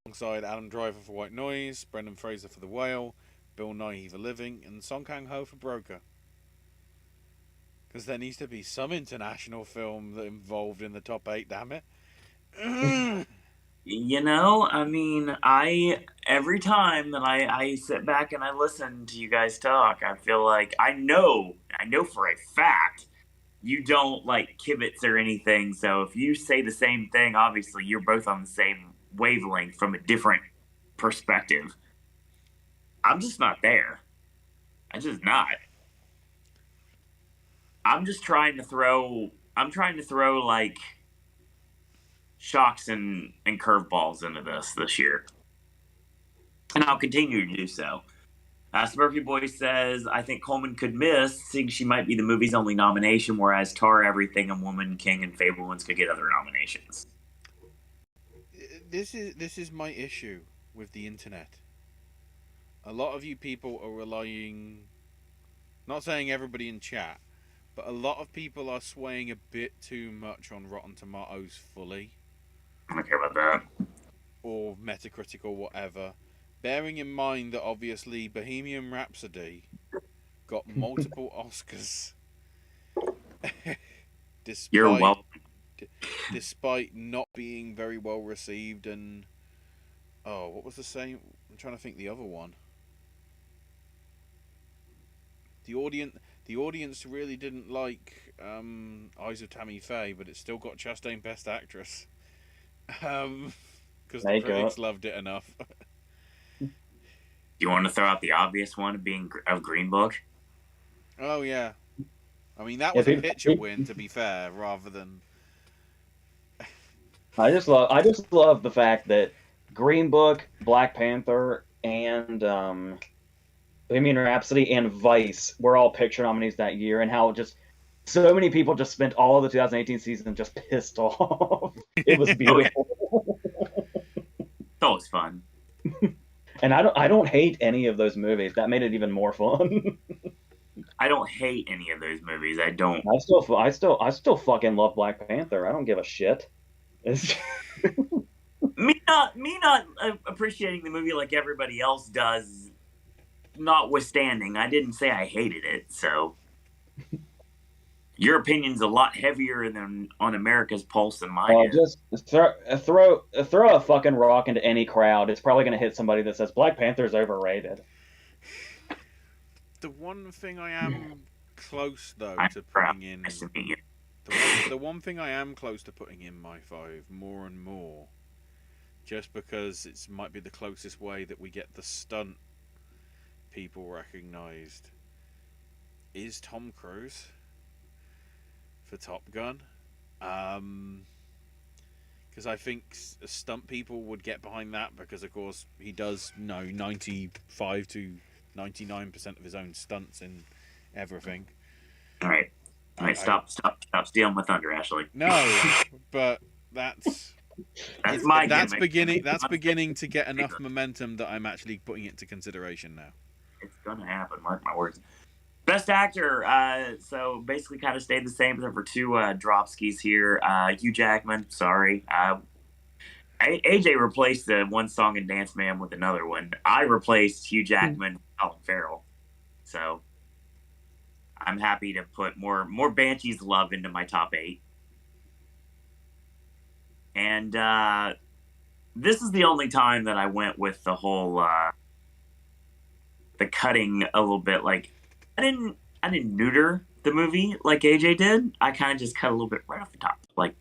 Alongside Adam Driver for White Noise, Brendan Fraser for The Whale, Bill Nighy for Living, and Song Kang-ho for Broker. Because there needs to be some international film that involved in the top 8, damn it. You know, I mean, every time that I sit back and I listen to you guys talk, I feel like I know for a fact you don't like kibitz or anything. So if you say the same thing, obviously you're both on the same wavelength from a different perspective. I'm just not there. I'm just not. I'm trying to throw like shocks and curveballs into this year. And I'll continue to do so. Smurfy Boy says, I think Coleman could miss, seeing she might be the movie's only nomination, whereas Tar, Everything, and Woman King, and Fablemans could get other nominations. This is my issue with the internet. A lot of you people are relying, not saying everybody in chat, but a lot of people are swaying a bit too much on Rotten Tomatoes fully. I don't care about that. Or Metacritic or whatever. Bearing in mind that obviously Bohemian Rhapsody got multiple Oscars. You're welcome. Despite not being very well received, and what was the same? I'm trying to think the other one. The audience really didn't like Eyes of Tammy Faye, but it still got Chastain Best Actress. Because the critics loved it enough. You want to throw out the obvious one of Green Book? Oh yeah, I mean that was a picture win, to be fair, rather than. I just love the fact that Green Book, Black Panther, and Bohemian Rhapsody and Vice were all picture nominees that year, and how just so many people just spent all of the 2018 season just pissed off. It was beautiful. It's always fun. And I don't hate any of those movies. That made it even more fun. I don't hate any of those movies. I don't. I still fucking love Black Panther. I don't give a shit. me not appreciating the movie like everybody else does. Notwithstanding, I didn't say I hated it. So your opinion's a lot heavier than on America's pulse than mine. Just throw a fucking rock into any crowd. It's probably going to hit somebody that says Black Panther's overrated. The one thing I am close though I'm to proud. putting in Nice to meet you. the one thing I am close to putting in my 5 more and more, just because it might be the closest way that we get the stunt people recognised, is Tom Cruise for Top Gun. Because I think stunt people would get behind that because, of course, he does 95 to 99% of his own stunts in everything. All right. Stop stealing my thunder, Ashley. No, but That's my that's gimmick. beginning to get enough momentum that I'm actually putting it into consideration now. It's gonna happen. Mark my words. Best actor. So basically, kind of stayed the same except for 2 dropskis here. Hugh Jackman. Sorry. AJ replaced the one song and Dance Man with another one. I replaced Hugh Jackman, Colin Farrell. So I'm happy to put more Banshees love into my top 8. And this is the only time that I went with the whole the cutting a little bit. Like I didn't neuter the movie like AJ did. I kind of just cut a little bit right off the top, like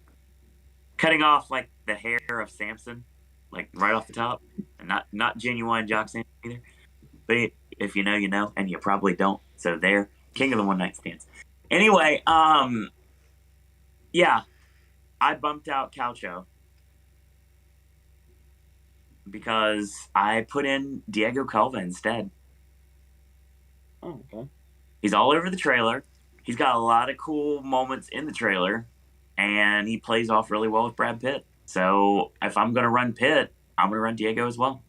cutting off like the hair of Samson, like right off the top, and not genuine Jock Samson either. But if you know, you know, and you probably don't. So there, king of the one night stands. Anyway, yeah, I bumped out Calcio because I put in Diego Calva instead. Oh, okay. He's all over the trailer. He's got a lot of cool moments in the trailer, and he plays off really well with Brad Pitt. So if I'm going to run Pitt, I'm going to run Diego as well.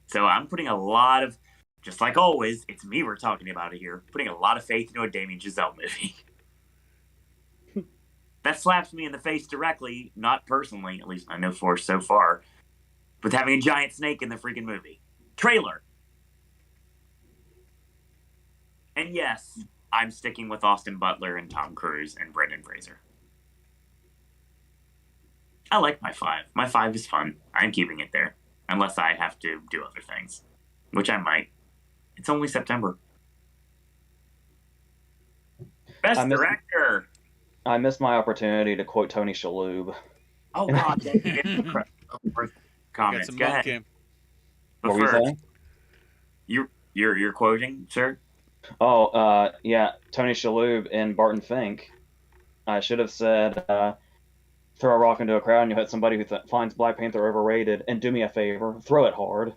So I'm putting a lot of, just like always, it's me we're talking about it here, putting a lot of faith into a Damien Chazelle movie. That slaps me in the face directly, not personally, at least I know for so far, with having a giant snake in the freaking movie. Trailer. And yes, I'm sticking with Austin Butler and Tom Cruise and Brendan Fraser. I like my 5. My 5 is fun. I'm keeping it there. Unless I have to do other things. Which I might. It's only September. Best director! I missed my opportunity to quote Tony Shalhoub. Oh, God. Comments. Go ahead. What were you saying? You're quoting, sir? Oh, yeah, Tony Shalhoub in Barton Fink. I should have said, throw a rock into a crowd and you'll hit somebody who finds Black Panther overrated, and do me a favor, throw it hard.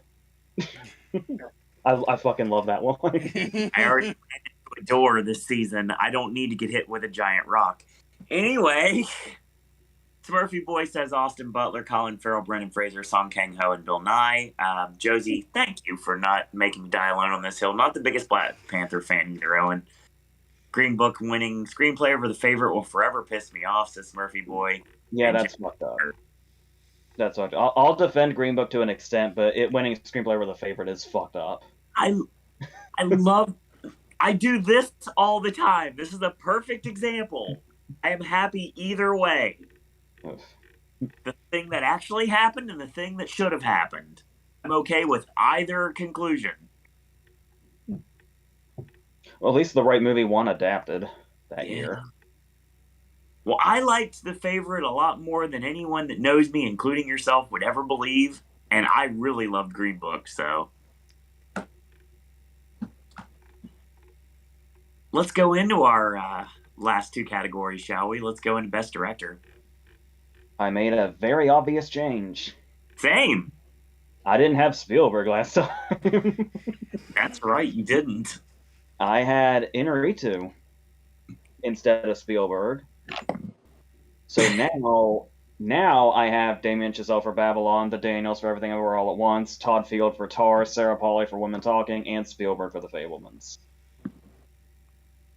I fucking love that one. I already ran into a door this season. I don't need to get hit with a giant rock. Anyway, Smurfy Boy says Austin Butler, Colin Farrell, Brendan Fraser, Song Kang-ho, and Bill Nye. Josie, thank you for not making me die alone on this hill. Not the biggest Black Panther fan either, Owen. Green Book winning screenplay over The Favorite will forever piss me off, says Smurfy Boy. Yeah, that's fucked up. That's fucked up. I'll defend Green Book to an extent, but it winning screenplay over The Favorite is fucked up. I do this all the time. This is a perfect example. I am happy either way. The thing that actually happened and the thing that should have happened. I'm okay with either conclusion. Well, at least the right movie won adapted that year. Well, I liked The Favorite a lot more than anyone that knows me, including yourself, would ever believe. And I really loved Green Book, so. Let's go into our last 2 categories, shall we? Let's go into Best Director. I made a very obvious change. Same. I didn't have Spielberg last time. That's right, you didn't. I had Inarritu instead of Spielberg. So now I have Damien Chazelle for Babylon, the Daniels for Everything Everywhere All at Once, Todd Field for Tar, Sarah Polley for Women Talking, and Spielberg for The Fabelmans.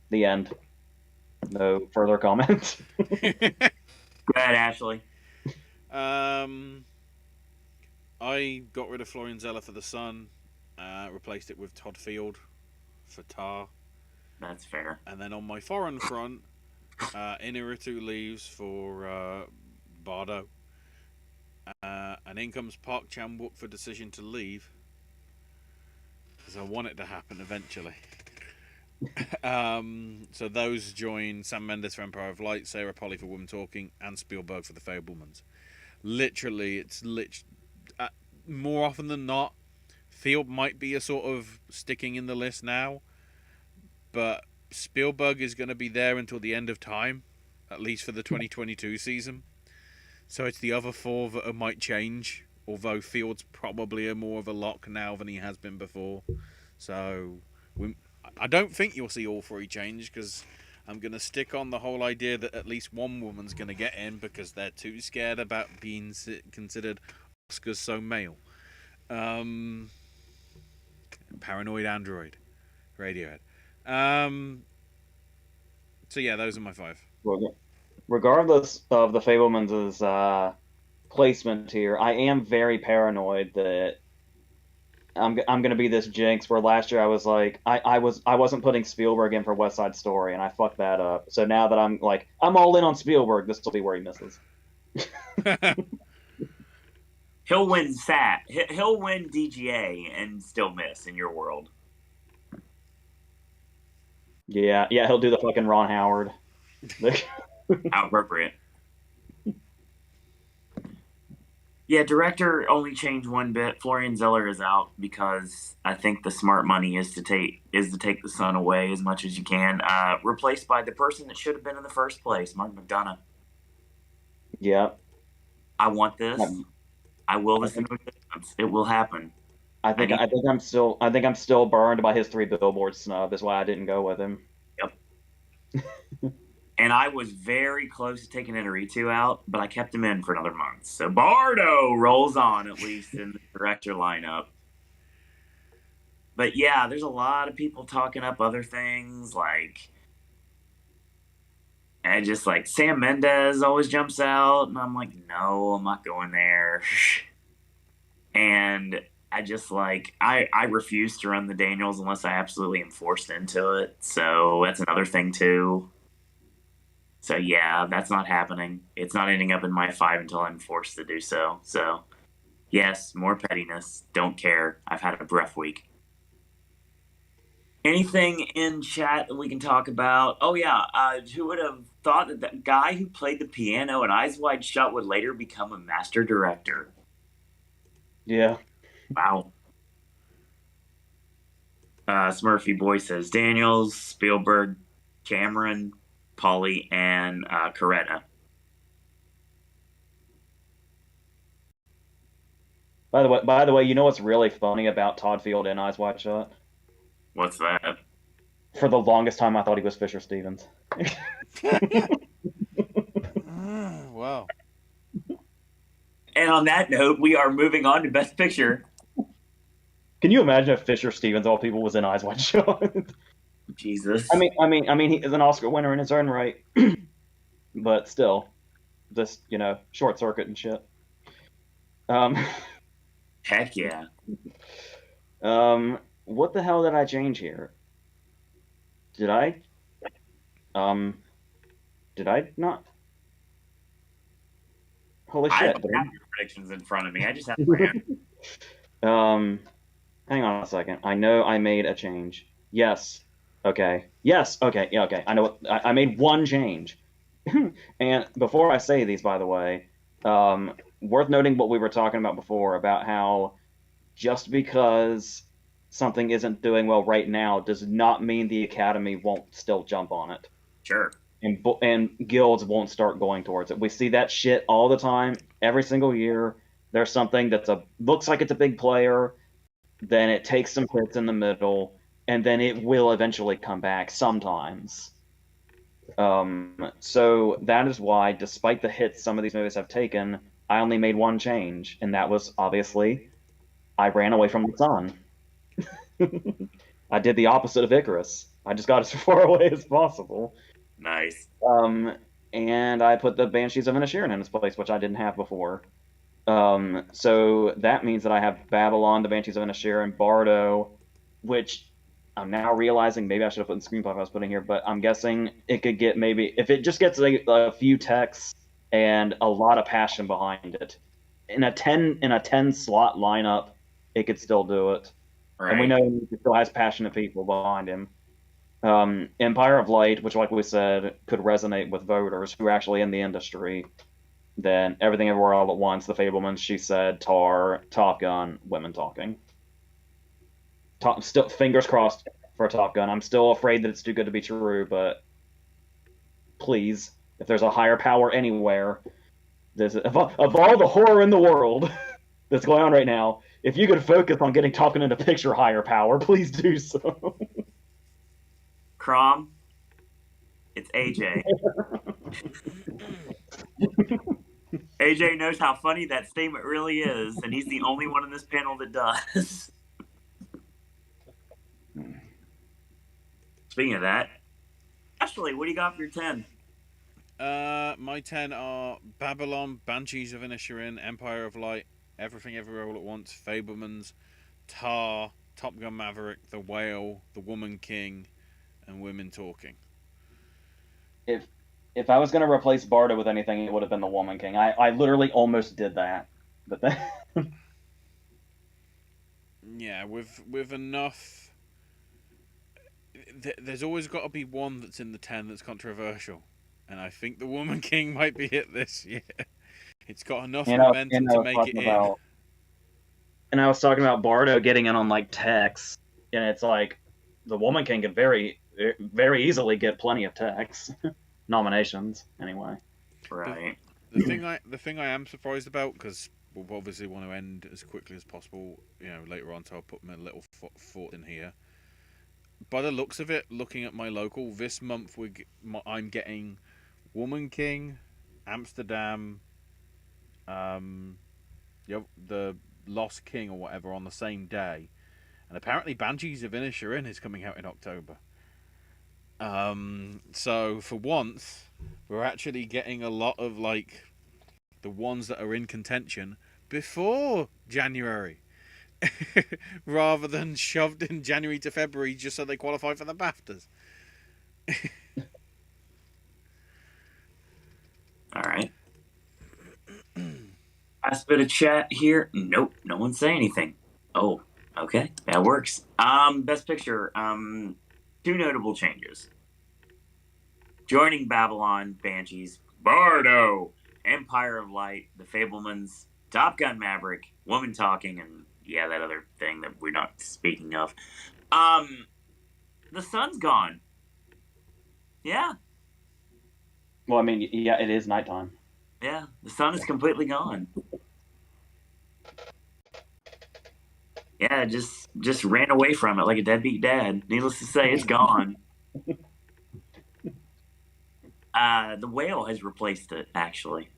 The end. No further comment. Go ahead, Ashley. I got rid of Florian Zeller for The Sun, replaced it with Todd Field for Tar. That's fair. And then on my foreign front, Inarritu leaves for Bardo. And in comes Park Chan-wook for Decision to Leave. because I want it to happen eventually. So those join Sam Mendes for Empire of Light, Sarah Polley for Women Talking, and Spielberg for The Fabelmans. Literally, more often than not, Field might be a sort of sticking in the list now, but Spielberg is going to be there until the end of time, at least for the 2022 season. So it's the other four that might change, although Field's probably more of a lock now than he has been before. So I don't think you'll see all three change, because I'm going to stick on the whole idea that at least one woman's going to get in because they're too scared about being considered Oscars so male. Paranoid Android. Radiohead. So yeah, those are my 5. Regardless of the Fabelmans' placement here, I am very paranoid that I'm going to be this jinx where last year I was like, I wasn't putting Spielberg in for West Side Story, and I fucked that up. So now that I'm like, I'm all in on Spielberg, this will be where he misses. He'll win SAT. He'll win DGA and still miss in your world. Yeah, he'll do the fucking Ron Howard. How appropriate. Yeah, director only changed one bit. Florian Zeller is out because I think the smart money is to take the sun away as much as you can. Replaced by the person that should have been in the first place, Mark McDonough. Yeah. I want this. I will listen to it. It will happen. I think I'm still burned by his 3 Billboard snub. Is why I didn't go with him. Yep. And I was very close to taking Inarritu out, but I kept him in for another month. So Bardo rolls on, at least in the director lineup. But yeah, there's a lot of people talking up other things, and just like Sam Mendes always jumps out, and I'm like, no, I'm not going there. And I just I refuse to run the Daniels unless I absolutely am forced into it. So that's another thing too. So yeah, that's not happening. It's not ending up in my 5 until I'm forced to do so. So yes, more pettiness. Don't care. I've had a rough week. Anything in chat that we can talk about? Oh yeah, who would have thought that guy who played the piano in Eyes Wide Shut would later become a master director? Yeah. Wow. Smurfy Boy says Daniels, Spielberg, Cameron, Polley, and Coretta. By the way, you know what's really funny about Todd Field and Eyes Wide Shut? What's that? For the longest time, I thought he was Fisher Stevens. Wow. And on that note, we are moving on to Best Picture. Can you imagine if Fisher Stevens, all people, was in Eyes Wide Shut? Jesus. I mean, he is an Oscar winner in his own right, but still, just short circuit and shit. Heck yeah. What the hell did I change here? Did I not? Holy shit! I don't have your predictions in front of me. I just have my Hang on a second. I know I made a change. Yes. Okay. Yes. Okay. Yeah. Okay. I know what I made one change. And before I say these, by the way, worth noting what we were talking about before about how just because something isn't doing well right now does not mean the Academy won't still jump on it. Sure. And guilds won't start going towards it. We see that shit all the time, every single year. There's something that's looks like it's a big player, then it takes some hits in the middle, and then it will eventually come back sometimes. So that is why, despite the hits some of these movies have taken, I only made one change, and that was obviously I ran away from the sun. I did the opposite of Icarus. I just got as far away as possible. Nice. And I put the Banshees of Inisherin in its place, which I didn't have before. So that means that I have Babylon, the Banshees of Inisherin, Bardo, which I'm now realizing maybe I should have put in the screenplay I was putting here, but I'm guessing it could get maybe, if it just gets a few texts and a lot of passion behind it, in a 10 slot lineup, it could still do it. Right. And we know he still has passionate people behind him. Empire of Light, which, like we said, could resonate with voters who are actually in the industry. Then Everything Everywhere All at Once, The Fablemans, She Said, Tar, Top Gun, Women Talking. Still, fingers crossed for Top Gun. I'm still afraid that it's too good to be true, but please, if there's a higher power anywhere, of all the horror in the world that's going on right now, if you could focus on getting Top Gun into picture higher power, please do so. Crom, it's AJ. AJ knows how funny that statement really is, and he's the only one in this panel that does. Speaking of that, Ashley, what do you got for your 10? My 10 are Babylon, Banshees of Inisherin, Empire of Light, Everything Everywhere All at Once, Fablemans, Tar, Top Gun Maverick, The Whale, The Woman King, and Women Talking. If I was going to replace Barda with anything, it would have been The Woman King. I literally almost did that, but then yeah, with enough. There's always got to be one that's in the 10 that's controversial, and I think The Woman King might be it this year. It's got enough momentum to make it in. And I was talking about Bardo getting in on like Tex, and it's like The Woman King could very, very easily get plenty of Tex nominations anyway. Right. The thing I am surprised about, because we'll obviously want to end as quickly as possible, later on, so I'll put my little thought in here. By the looks of it, looking at my local, this month I'm getting Woman King, Amsterdam, the Lost King or whatever on the same day, and apparently Banshees of Inisherin is coming out in October. So for once, we're actually getting a lot of like the ones that are in contention before January, rather than shoved in January to February just so they qualify for the BAFTAs. All right. Last bit of chat here. Nope, no one say anything. Oh, okay, that works. Best Picture. Two notable changes. Joining Babylon, Banshees, Bardo, Empire of Light, The Fablemans, Top Gun Maverick, Woman Talking, and yeah, that other thing that we're not speaking of. The sun's gone. Yeah. Well, I mean, yeah, it is nighttime. Yeah, the sun is completely gone. Yeah, just ran away from it like a deadbeat dad. Needless to say, it's gone. The Whale has replaced it, actually.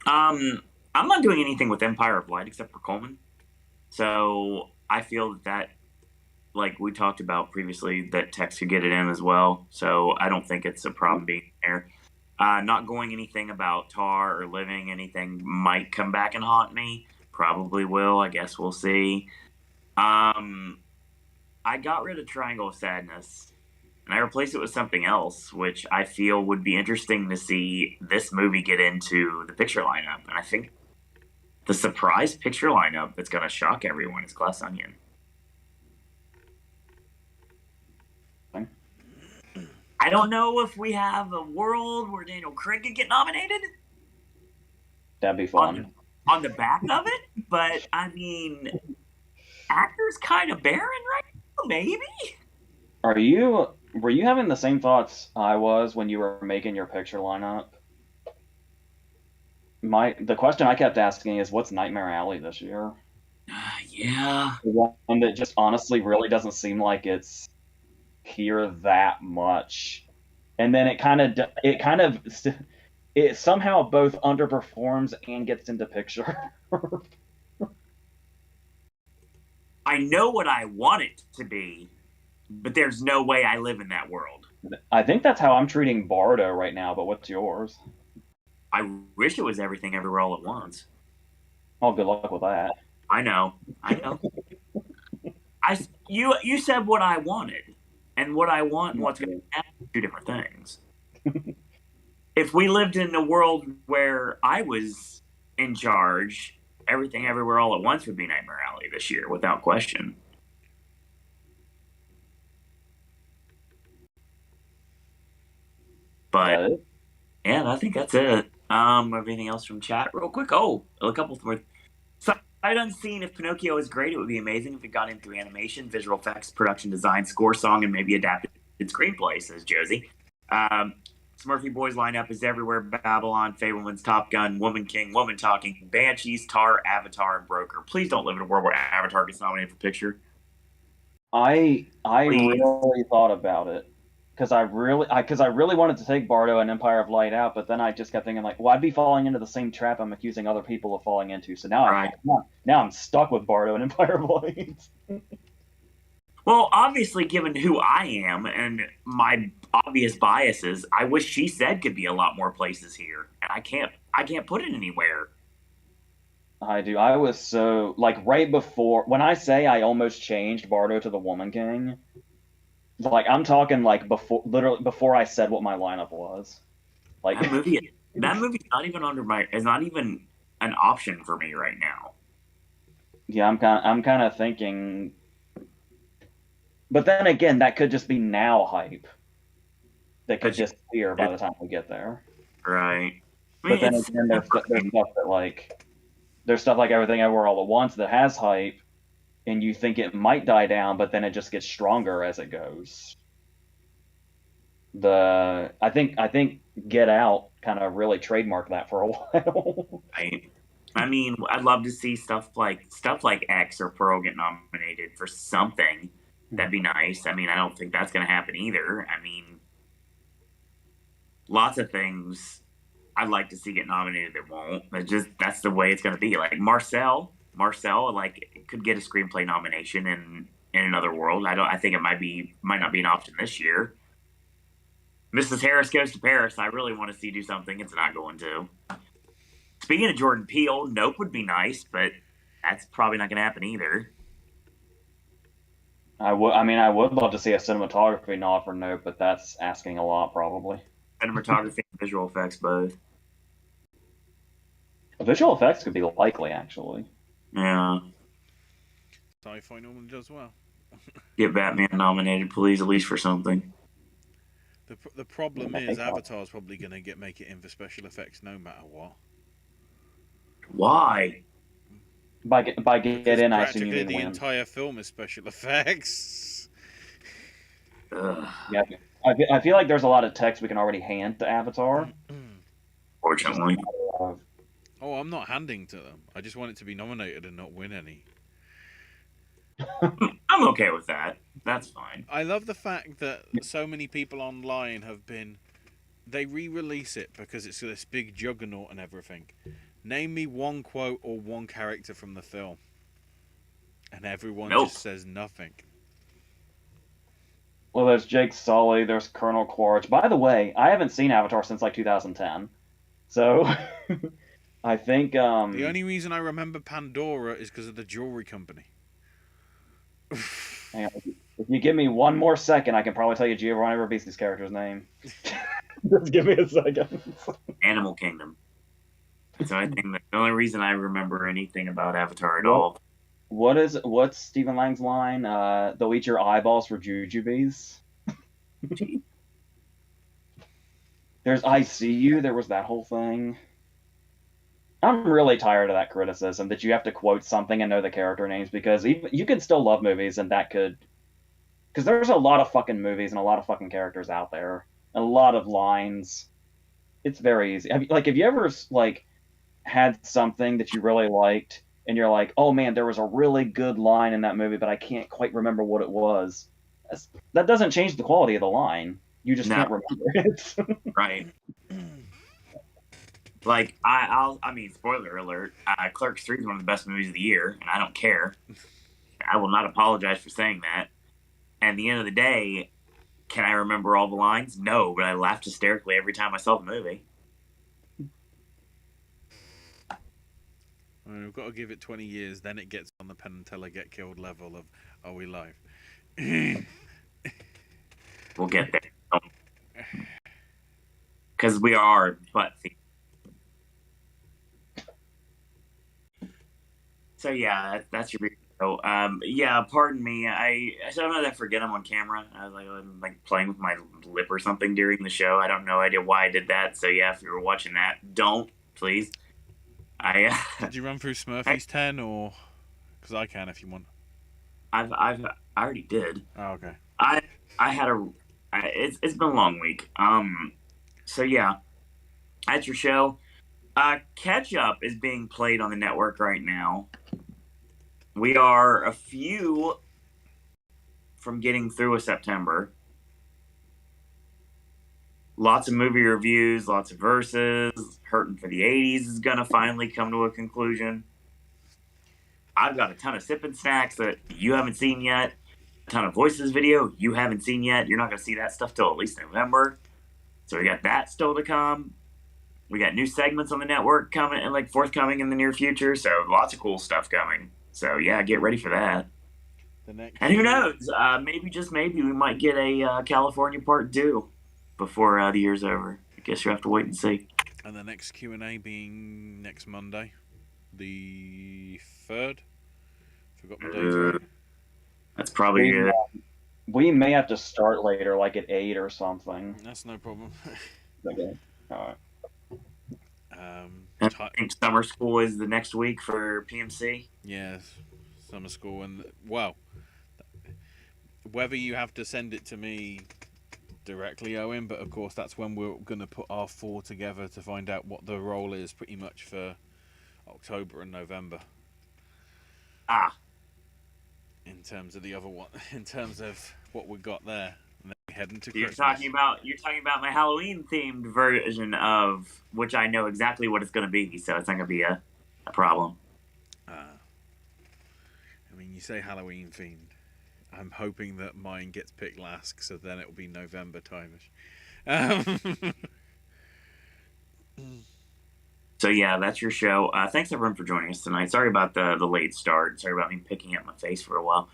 I'm not doing anything with Empire of Light except for Coleman. So I feel that, like we talked about previously, that Tex could get it in as well. So I don't think it's a problem being there. Not going anything about Tar or Living, anything might come back and haunt me. Probably will. I guess we'll see. I got rid of Triangle of Sadness, and I replaced it with something else, which I feel would be interesting to see this movie get into the picture lineup. And I think the surprise picture lineup that's going to shock everyone is Glass Onion. I don't know if we have a world where Daniel Craig could get nominated. That'd be fun. On the back of it, but I mean, actors kind of barren right now, maybe. Were you having the same thoughts I was when you were making your picture lineup? The question I kept asking is, what's Nightmare Alley this year? Yeah. One that just honestly really doesn't seem like it's here that much, and then it somehow both underperforms and gets into picture. I know what I want it to be, but there's no way I live in that world. I think that's how I'm treating Bardo right now, but what's yours? I wish it was Everything Everywhere All at Once. Oh, good luck with that. I know. You said what I wanted, and what I want and what's going to happen are two different things. If we lived in a world where I was in charge, Everything Everywhere All at Once would be Nightmare Alley this year, without question. But yeah, I think that's it. Anything else from chat, real quick? Oh, a couple more. Sight unseen. If Pinocchio is great, it would be amazing if it got in through animation, visual effects, production design, score, song, and maybe adapted screenplay. Says Josie. Smurfy Boys lineup is everywhere: Babylon, Fableman's, Top Gun, Woman King, Woman Talking, Banshees, Tar, Avatar, and Broker. Please don't live in a world where Avatar gets nominated for picture. I Please. really thought about it because I really wanted to take Bardo and Empire of Light out, but then I just kept thinking like, well, I'd be falling into the same trap I'm accusing other people of falling into. So now Right. now I'm stuck with Bardo and Empire of Light. Well, obviously, given who I am and my obvious biases, I wish She Said could be a lot more places here, and I can't put it anywhere. I do. I was so like right before when I say I almost changed Bardo to the Woman King. Like I'm talking like literally before I said what my lineup was. Like That movie's not even is not even an option for me right now. yeah, I'm kind of thinking, but then again, that could just be now hype. That could disappear by the time we get there. Right. But then again, there's stuff that like there's stuff like Everything Everywhere All at Once that has hype, and you think it might die down, but then it just gets stronger as it goes. I think Get Out kind of really trademarked that for a while. Right. I mean, I'd love to see stuff like X or Pearl get nominated for something. That'd be nice. I mean, I don't think that's going to happen either. I mean, lots of things I'd like to see get nominated that won't. That's the way it's going to be. Like Marcel, like could get a screenplay nomination in another world. I think it might not be an option this year. Mrs. Harris Goes to Paris. I really want to see do something. It's not going to. Speaking of Jordan Peele, Nope would be nice, but that's probably not going to happen either. I would love to see a cinematography nod for Nope, but that's asking a lot, probably. Cinematography and visual effects both. Visual effects could be likely, actually. Yeah. Sci-fi normally does well. Get Batman nominated, please, at least for something. The problem is Avatar's probably going to make it in for special effects no matter what. Why? By get in, I assume you mean the win. entire film is special effects. Yeah, I feel like there's a lot of text we can already hand to Avatar. Fortunately. Oh, I'm not handing to them. I just want it to be nominated and not win any. I'm okay with that. That's fine. I love the fact that so many people online they re-release it because it's this big juggernaut and everything. Name me one quote or one character from the film. And everyone just says nothing. Well, there's Jake Sully, there's Colonel Quaritch. By the way, I haven't seen Avatar since like 2010. So I think the only reason I remember Pandora is because of the jewelry company. Hang on. If you give me one more second, I can probably tell you Giovanni Ribisi's character's name. Just give me a second. Animal Kingdom. So I think the only reason I remember anything about Avatar at all. What's Stephen Lang's line? They'll eat your eyeballs for jujubes. There's I See You. There was that whole thing. I'm really tired of that criticism that you have to quote something and know the character names because you can still love movies and that could... Because there's a lot of fucking movies and a lot of fucking characters out there. And a lot of lines. It's very easy. Have you ever, like, had something that you really liked and you're like, oh man, there was a really good line in that movie, but I can't quite remember what it was. That doesn't change the quality of the line. You just can't remember it. Right. Like, I mean, spoiler alert, Clerks 3 is one of the best movies of the year, and I don't care. I will not apologize for saying that. And at the end of the day, can I remember all the lines? No, but I laughed hysterically every time I saw the movie. We've got to give it 20 years, then it gets on the Penn and Teller get killed level of Are We Live? We'll get there. Because we are, but So yeah, that's your show. Yeah, pardon me. I sometimes I forget I'm on camera. I'm like playing with my lip or something during the show. I don't know idea why I did that. So yeah, if you were watching that, don't please. I Did you run through I, Smurfy's 10 or? Because I can if you want. I already did. Oh, okay. I I had a it's been a long week. So yeah, that's your show. Catch Up is being played on the network right now. We are a few from getting through a September. Lots of movie reviews, lots of verses. Hurting for the 80s is going to finally come to a conclusion. I've got a ton of sipping snacks that you haven't seen yet. A ton of voices video you haven't seen yet. You're not going to see that stuff till at least November. So we got that still to come. We got new segments on the network coming and like forthcoming in the near future. So lots of cool stuff coming. So yeah, get ready for that. The next. And who knows? Maybe just maybe we might get a California Part 2 before the year's over. I guess you have to wait and see. And the next Q&A being next Monday, the 3rd. Forgot my days right. That's probably good. We may have to start later, like at 8 or something. That's no problem. Okay. All right. I think summer school is the next week for PMC. Yes, summer school, and well, whether you have to send it to me directly, Owen, but of course that's when we're going to put our 4 together to find out what the role is pretty much for October and November. In terms of the other one, in terms of what we got there, and then we head into Christmas. You're talking about my Halloween themed version of which I know exactly what it's going to be, so it's not going to be a problem. I mean, you say Halloween themed. I'm hoping that mine gets picked last, so then it will be November time-ish. So yeah, that's your show. Thanks everyone for joining us tonight. Sorry about the late start. Sorry about me picking up my face for a while.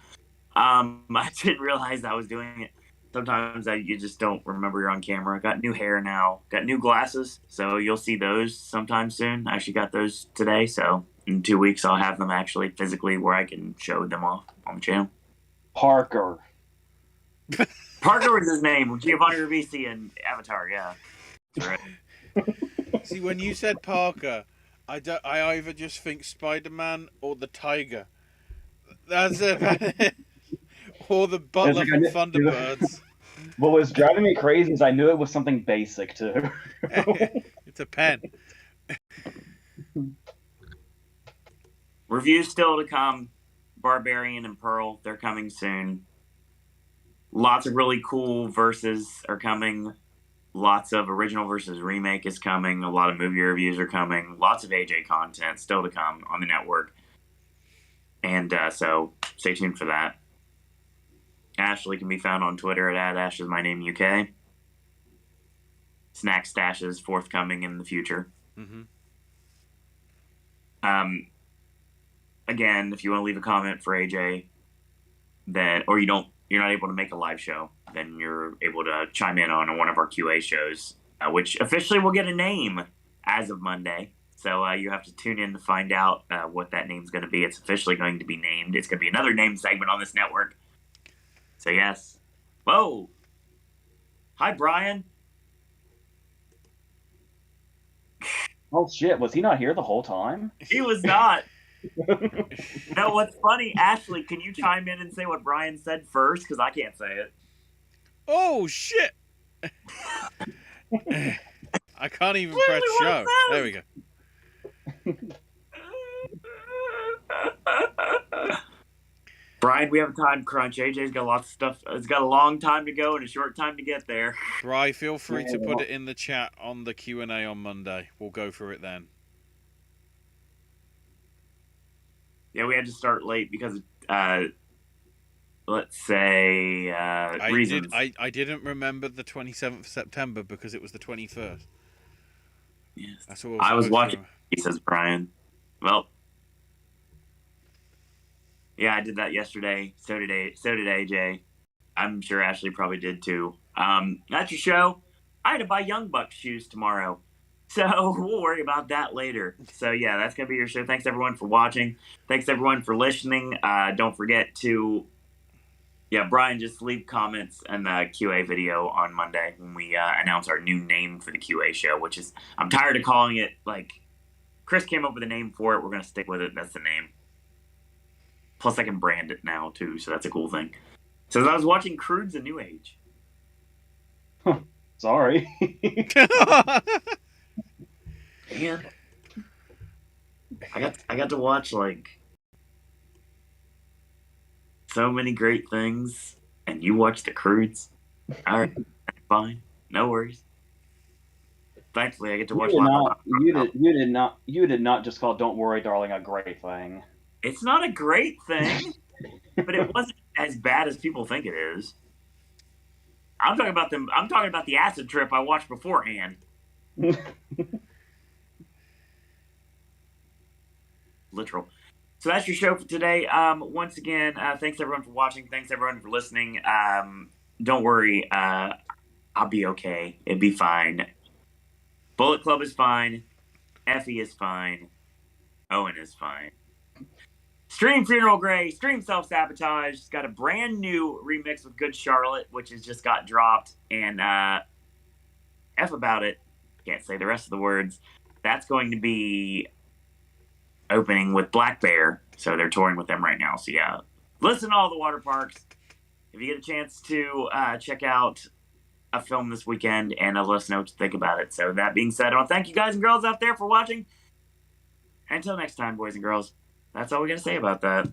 I didn't realize I was doing it. Sometimes you just don't remember you're on camera. Got new hair now. Got new glasses, so you'll see those sometime soon. I actually got those today, so in 2 weeks I'll have them actually physically where I can show them off on the channel. Parker. Parker was his name. Giovanni Ribisi and Avatar. Yeah, that's right. See, when you said Parker, I either just think Spider-Man or the Tiger. That's it. Or the butler from Thunderbirds. What was driving me crazy is I knew it was something basic too. It's a pen. Reviews still to come. Barbarian and Pearl, they're coming soon. Lots of really cool verses are coming. Lots of original versus remake is coming. A lot of movie reviews are coming. Lots of AJ content still to come on the network. And so stay tuned for that. Ashley can be found on Twitter at @AshIsMyNameUK. Snack stashes forthcoming in the future. Mm-hmm. Again, if you want to leave a comment for AJ, or you're not able to make a live show, then you're able to chime in on one of our QA shows, which officially will get a name as of Monday. So you have to tune in to find out what that name's going to be. It's officially going to be named. It's going to be another name segment on this network. So yes. Whoa. Hi, Brian. Oh shit! Was he not here the whole time? He was not. No, what's funny, Ashley, can you chime in and say what Brian said first? Because I can't say it. Oh, shit! I can't even press show. There we go. Brian, we have a time crunch. AJ's got lots of stuff. It's got a long time to go and a short time to get there. Bri, feel free to put it in the chat on the Q&A on Monday. We'll go through it then. Yeah, we had to start late because, let's say, reasons. I didn't remember the 27th of September because it was the 21st. Yes. That's all I was watching, he says, Brian. Well, yeah, I did that yesterday. So did AJ. I'm sure Ashley probably did too. That's your show. I had to buy Young Bucks shoes tomorrow. So we'll worry about that later. So yeah, that's gonna be your show. Thanks everyone for watching. Thanks everyone for listening. Don't forget to Brian, just leave comments in the QA video on Monday when we announce our new name for the QA show, which is I'm tired of calling it like Chris came up with a name for it. We're gonna stick with it. That's the name. Plus I can brand it now too, so that's a cool thing. So I was watching Crude's A New Age. Sorry. Man, I got to watch like so many great things, and you watch the Crudes. All right, fine, no worries. Thankfully, I get to watch. You did not just call "Don't Worry, Darling" a great thing. It's not a great thing, but it wasn't as bad as people think it is. I'm talking about them. I'm talking about the acid trip I watched beforehand. Literal. So that's your show for today. Once again, thanks everyone for watching. Thanks everyone for listening. Don't worry, I'll be okay. It'll be fine. Bullet Club is fine. Effie is fine. Owen is fine. Stream Funeral Grey, Stream Self-Sabotage. It's got a brand new remix with Good Charlotte, which has just got dropped. And F about it. Can't say the rest of the words. That's going to be opening with Black Bear. So they're touring with them right now. So yeah, listen to all the water parks. If you get a chance to check out a film this weekend and let us know what you think about it. So that being said, I want to thank you guys and girls out there for watching. Until next time, boys and girls. That's all we got to say about that.